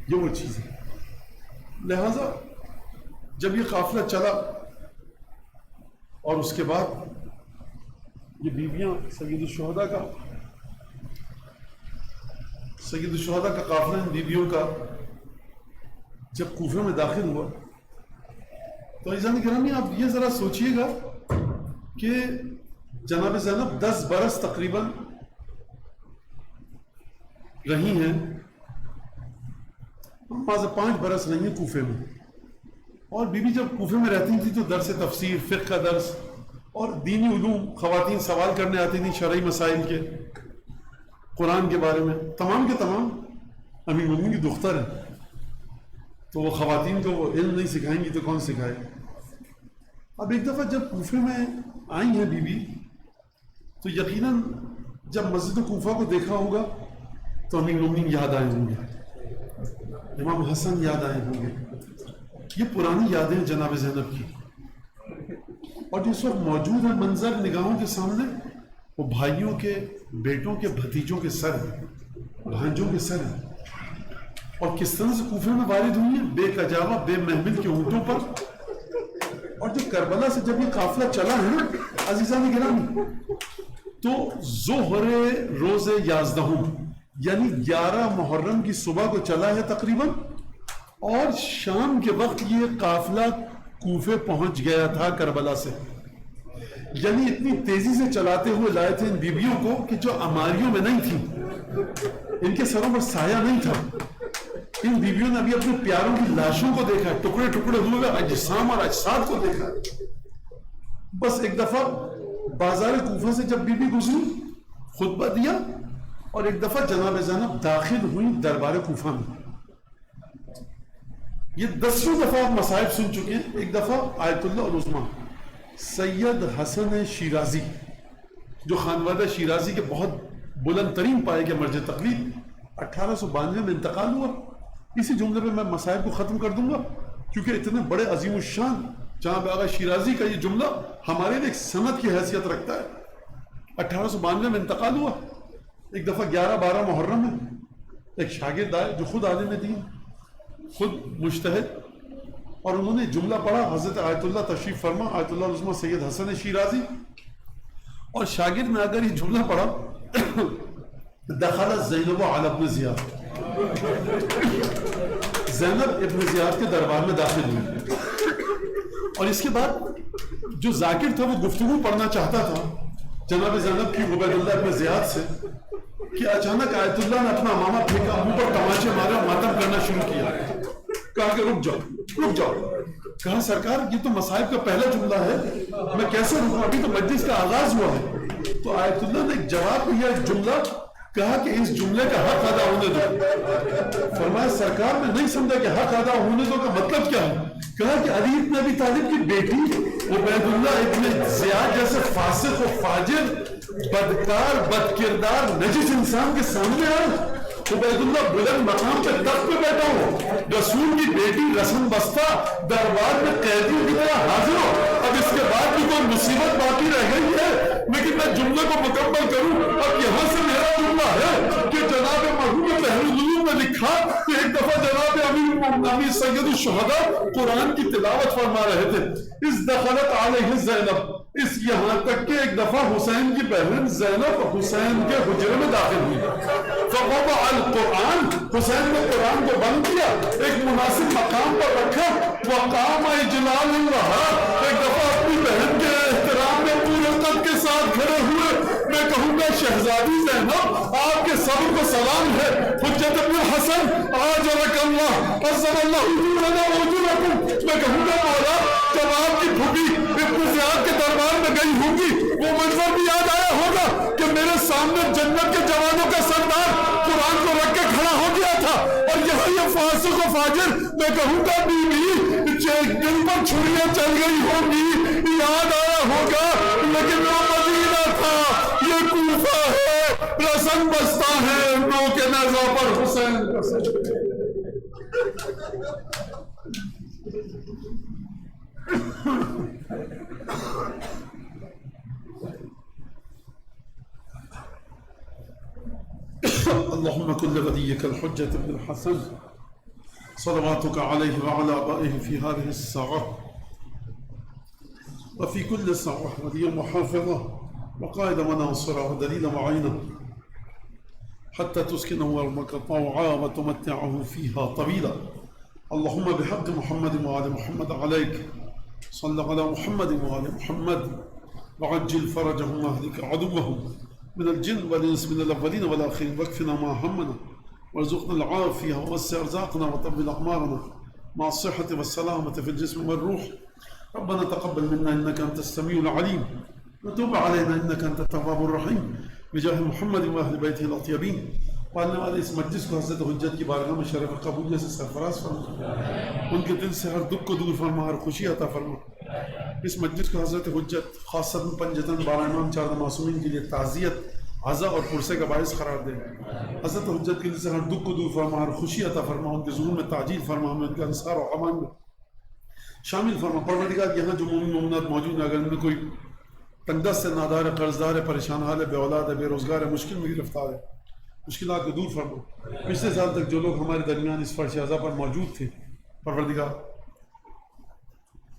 یہ وہ چیز ہے۔ لہذا جب یہ قافلہ چلا اور اس کے بعد یہ بیویاں سید الشہداء کا قافلہ ان بیویوں کا جب کوفے میں داخل ہوا تو عزیزان گرامی آپ یہ ذرا سوچئے گا کہ جناب زینب 10 برس تقریباً رہی ہیں، نماز 5 برس رہی ہیں کوفے میں، اور بی بی جب کوفے میں رہتی تھی تو درس تفسیر، فقہ کا درس اور دینی علوم، خواتین سوال کرنے آتی تھیں شرعی مسائل کے، قرآن کے بارے میں، تمام کے تمام امیر المومنین کی دختر ہیں، تو وہ خواتین کو وہ علم نہیں سکھائیں گی تو کون سکھائے؟ اب ایک دفعہ جب کوفے میں آئی ہیں بی بی تو یقیناً جب مسجد کوفہ کو دیکھا ہوگا تو امیر المومنین یاد آئے ہوں گے، امام حسن یاد آئے ہوں گے، یہ پرانی یادیں جناب زینب کی، اور جس وقت موجود ہے منظر نگاہوں کے سامنے وہ بھائیوں کے، بیٹوں کے، بھتیجوں کے سر ہیں، بھانجوں کے سر ہیں، اور کس طرح سے کوفے میں وارد ہوئی ہیں بے کجاوہ بے محمل کے اونٹوں پر، اور جو کربلا سے جب یہ قافلہ چلا ہے نا عزیزان گرامی، تو ظہر روز 11 یعنی 11 محرم کی صبح کو چلا ہے تقریباً، اور شام کے وقت یہ قافلہ کوفے پہنچ گیا تھا کربلا سے، یعنی اتنی تیزی سے چلاتے ہوئے لائے تھے ان بیبیوں کو کہ جو اماریوں میں نہیں تھی، ان کے سروں پر سایہ نہیں تھا، ان بیبیوں نے ابھی اپنے پیاروں کی لاشوں کو دیکھا، ٹکڑے ٹکڑے ہوئے اجسام اور اجساد کو دیکھا۔ بس ایک دفعہ بازار کوفہ سے جب بی بی گزری، خطبہ دیا، اور ایک دفعہ جناب زینب داخل ہوئی دربار کوفہ میں۔ یہ 10ویں دفعہ آپ مصائب سن چکے ہیں۔ ایک دفعہ آیت اللہ العظمیٰ سید حسن شیرازی، جو خانوادہ شیرازی کے بہت بلند ترین پائے کے مرجع تقلید، 1892 میں انتقال ہوا۔ اسی جملے پہ میں مصائب کو ختم کر دوں گا، کیونکہ اتنے بڑے عظیم الشان جناب آغا شیرازی کا یہ جملہ ہمارے لیے ایک سند کی حیثیت رکھتا ہے۔ 1892 میں انتقال ہوا۔ ایک دفعہ 11-12 محرم میں ایک شاگرد آئے جو خود عالم دین، خود مجتہد، اور انہوں نے جملہ پڑھا، حضرت آیت اللہ تشریف فرما، آیت اللہ العظمیٰ سید حسن شیرازی، اور شاگرد نے اگر یہ جملہ پڑھا دخل زینب علی ابن زیاد، زینب ابن زیاد کے دربار میں داخل ہوئی، اور اس کے بعد جو ذاکر تھا وہ گفتگو پڑھنا چاہتا تھا جناب زینب کی عبید اللہ ابن زیاد سے، کہ اچانک آیت اللہ نے اپنا امامہ پھینکا، منہ پر تماچے مارے اور ماتم کرنا شروع کیا۔ کہا کہ رک جاؤ رک جاؤ۔ کہا سرکار یہ تو مصائب کا پہلا جملہ ہے، میں کیسے رکوں، ابھی تو مجلس کا آغاز ہوا ہے۔ تو آیت اللہ نے ایک جواب دیا، ایک جملہ کہا کہ اس جملے کا حق ادا ہونے دو۔ فرمایا سرکار میں نہیں سمجھا کہ حق ادا ہونے دو کا مطلب کیا ہے۔ کہا کہ علی ابن ابی طالب کی بیٹی عبید اللہ ابن زیاد جیسے فاسق و فاجر، بدکار، بد کردار، نجس انسان کے سامنے آئے، عبید اللہ بلند مقام پہ تخت پہ بیٹھا ہو، رسول کی بیٹی رسم بستہ دربار میں قیدیوں کی طرح حاضر ہو۔ اب اس کے بعد بھی کوئی مصیبت باقی رہ گئی ہے، لیکن میں جملے کو مکمل کروں۔ اب یہاں سے میرا جملہ ہے کہ جناب مرحوم بحر العلوم نے لکھا کہ ایک دفعہ جناب امیر سید الشہداء قرآن کی تلاوت فرما رہے تھے، اس دخلت علیہ زینب، اس یہاں تک کہ ایک دفعہ حسین کی بہن زینب حسین کے حجرے میں داخل ہوئی، فوضع القرآن، حسین نے قرآن کو بند کیا، ایک مناسب مقام پر رکھا، وقام اجلال اللہ، ایک دفعہ اپنی بہن کے احترام میں پورے قد کے ساتھ کھڑے ہوئے۔ میں کہوں گا شہزادی زینب آپ کے صبر کو سلام ہے، حجت ابن الحسن آجرک اللہ عزم اللہ اجورنا اجورکم۔ میں کہوں گا مولا جب آپ کی پھوپھی ابن زیاد کے دربار میں گئی ہوں گی، وہ منظر بھی یاد آیا ہوگا کہ میرے سامنے جنت کے جوانوں کا سردار قرآن کو رکھ کے کھڑا ہو گیا تھا، اور یہاں یہ فاسق و فاجر، میں کہوں گا بی بی دل پر چھریاں چل گئی ہوں گی، یاد آیا ہوگا، لیکن وہ مدینہ تھا، یہ کوفہ ہے، رسم بستہ ہے، نو کے نیزہ پر حسین کا سجدہ۔ اللهم كن لوليك الحجة ابن الحسن صلواتك عليه وعلى آبائه في هذه الساعة وفي كل ساعة وليا وحافظة وقائد وناصرة ودليل معينة حتى تسكنه أرضك طوعا وتمتعه فيها طويلا. اللهم بحق محمد وآل محمد عليك صل على محمد وآل محمد وعجل فرجهم واهلك عدوهم من الجن والإنس من الأولين والآخرين، واكفنا ما همنا وارزقنا العافية ووسع أرزاقنا وطول أعمارنا مع الصحة والسلامة في الجسم والروح. ربنا تقبل منا إنك أنت السميع العليم وتوب علينا إنك أنت التواب الرحيم بجاه محمد وأهل بيته الأطيبين. پالنے والے اس مجلس کو حضرت حجت کی بارگاہ میں شرف قبولیت سے سرفراز فرما، ان کے دل سے ہر دکھ کو دور فرما، ہر خوشی عطا فرما۔ اس مجلس کو حضرت حجت خاصتاً پنجتن بارہ امام چار معصومین کے لیے تعزیت، عزا اور پرسے کا باعث قرار دے۔ حضرت حجت کے دل سے ہر دکھ کو دور فرما، ہر خوشی عطا فرما، ان کے ظہور میں تعجیل فرما، ہمیں ان کے انصار و امان میں شامل فرما۔ پروردگار یہاں جو مومن مومنات موجود ہیں، اگر ان میں کوئی تنگ دست ہے، نادار ہے، قرض دار ہے، پریشان حال ہے، بے اولاد ہے، بے روزگار ہے، مشکل میں گرفتار ہے، مشکلات کو دور فرما۔ پچھلے سال تک جو لوگ ہمارے درمیان اس فرش عزا پر موجود تھے پروردگار،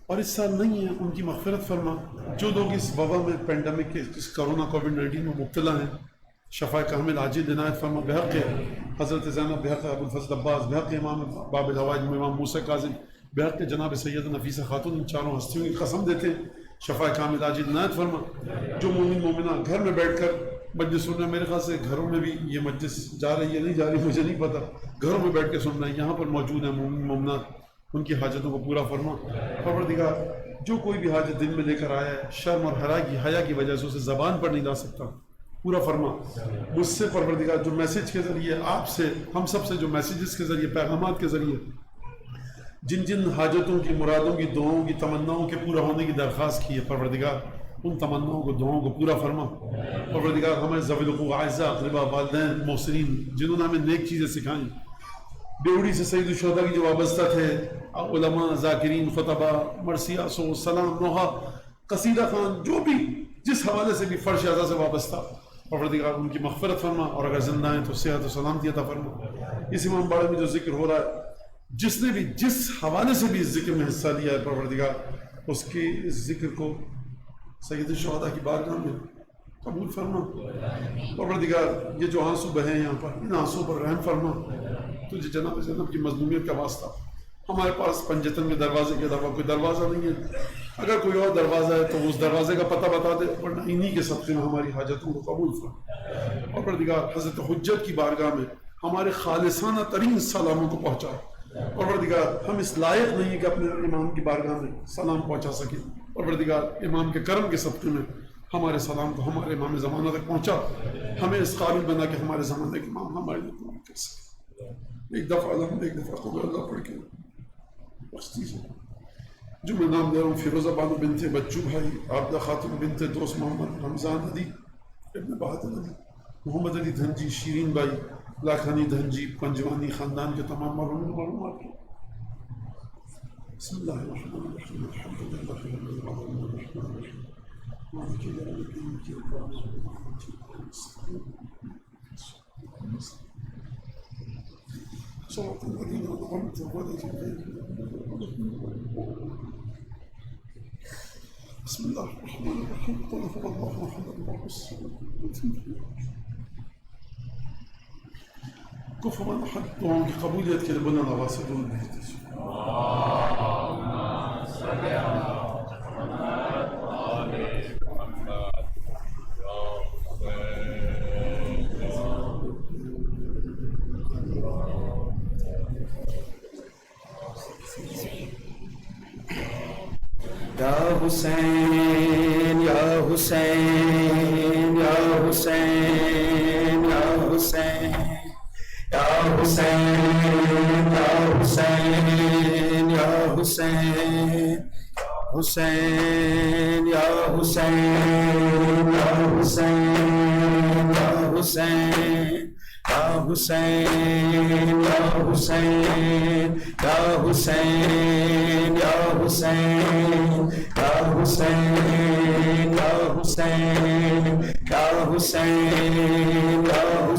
اور اس سال نہیں ہیں، ان کی مغفرت فرما۔ جو لوگ اس وبا میں، پینڈمک کے، اس کرونا کووڈ-19 میں مبتلا ہیں، شفا کامل عاجل عنایت فرما۔ بحق حضرت زینب، بحق ابو الفضل عباس، بحق امام باب الحوائج امام موسیٰ کاظم، بحق جناب سید نفیسہ خاتون، ان چاروں ہستیوں کی قسم دیتے ہیں، شفا کامل عاجل عنایت فرما۔ جو مومن مومنہ گھر میں بیٹھ کر مجلس سن رہے ہیں، میرے خیال سے گھروں میں بھی یہ مجلس جا رہی ہے نہیں جا رہی مجھے نہیں پتہ، گھروں میں بیٹھ کے سن رہے ہیں، یہاں پر موجود ہیں مومن مومنات، ان کی حاجتوں کو پورا فرما۔ پروردگار جو کوئی بھی حاجت دل میں لے کر آیا ہے، شرم اور حیا کی وجہ سے اسے زبان پر نہیں لا سکتا، پورا فرما۔ مجھ سے پروردگار جو میسیج کے ذریعے، آپ سے، ہم سب سے جو میسیجز کے ذریعے، پیغامات کے ذریعے جن جن حاجتوں کی، مرادوں کی، دعاؤں کی، تمناؤں کے پورا ہونے کی درخواست کی ہے، پروردگار ان تمناؤں کو، دعاؤں کو پورا فرما۔ پروردگار ہمیں ذوی الحقوق، اعزاء، اقربا، والدین، محسنین، جنہوں نے ہمیں نیک چیزیں سکھائیں، بیوڑی سے سید الشہداء کی جو وابستہ تھے، علماء، ذاکرین، خطبہ، مرثیہ، سو، سلام، نوحہ، قصیدہ خان، جو بھی جس حوالے سے بھی فرش عزا سے وابستہ، پروردگار ان کی مغفرت فرما، اور اگر زندہ ہیں تو صحت و سلامتی عطا فرما۔ اس امام باڑے میں جو ذکر ہو رہا ہے، جس نے بھی جس حوالے سے بھی اس ذکر میں حصہ لیا ہے، پروردگار اس کے اس ذکر کو سید الشہداء کی بارگاہ میں قبول فرما۔ پروردگار یہ جو آنسو بہیں یہاں پر، ان آنسو پر رحم فرما۔ تجھے جناب زینب کی مظلومیت کا واسطہ، ہمارے پاس پنجتن میں دروازے کے علاوہ کوئی دروازہ نہیں ہے، اگر کوئی اور دروازہ ہے تو اس دروازے کا پتہ بتا دے، ورنہ انہی کے صدقے میں ہماری حاجتوں کو قبول فرما۔ اور پروردگار حضرت حجت کی بارگاہ میں ہمارے خالصانہ ترین سلاموں کو پہنچا۔ پروردگار ہم اس لائق نہیں کہ اپنے امام کی بارگاہ میں سلام پہنچا سکیں، پروردگار امام کے کرم کے صدقے میں ہمارے سلام کو ہمارے امام زمانہ تک پہنچا، ہمیں اس قابل بنا کہ ہمارے زمانے کے امام ہمارے لیے قبول کر سکے۔ ایک دفعہ الحمد، ایک دفعہ قبول اللہ پڑھ کے بخشتی ہے۔ جو میں نام دے رہا ہوں، فیروزہ بانو بنت بچو بھائی، عابدہ خاتون بنت دوست محمد، رمضان علی ابن بہادر علی، محمد علی دھنجی، شیرین بھائی، لاکھانی دھنجی، پنجوانی خاندان کے تمام معلومات۔ بسم اللہ الرحمن الرحیم، الحمد للہ رب العالمین، الرحمن الرحیم، مالک یوم الدین، صراط الذین انعمت علیہم۔ بسم اللہ الرحمن الرحیم، قل هو اللہ احد اللہ الصمد۔ کفوا احد، دعاؤں کی قبولیت کے لیے بلند آواز سے دعا بھیجتے ہیں۔ یا حسین یا حسین یا حسین یا حسین یا حسین یا حسین یا حسین حسین یا حسین یا حسین یا حسین یا حسین یا حسین یا حسین یا حسین یا حسین یا حسین یا حسین یا حسین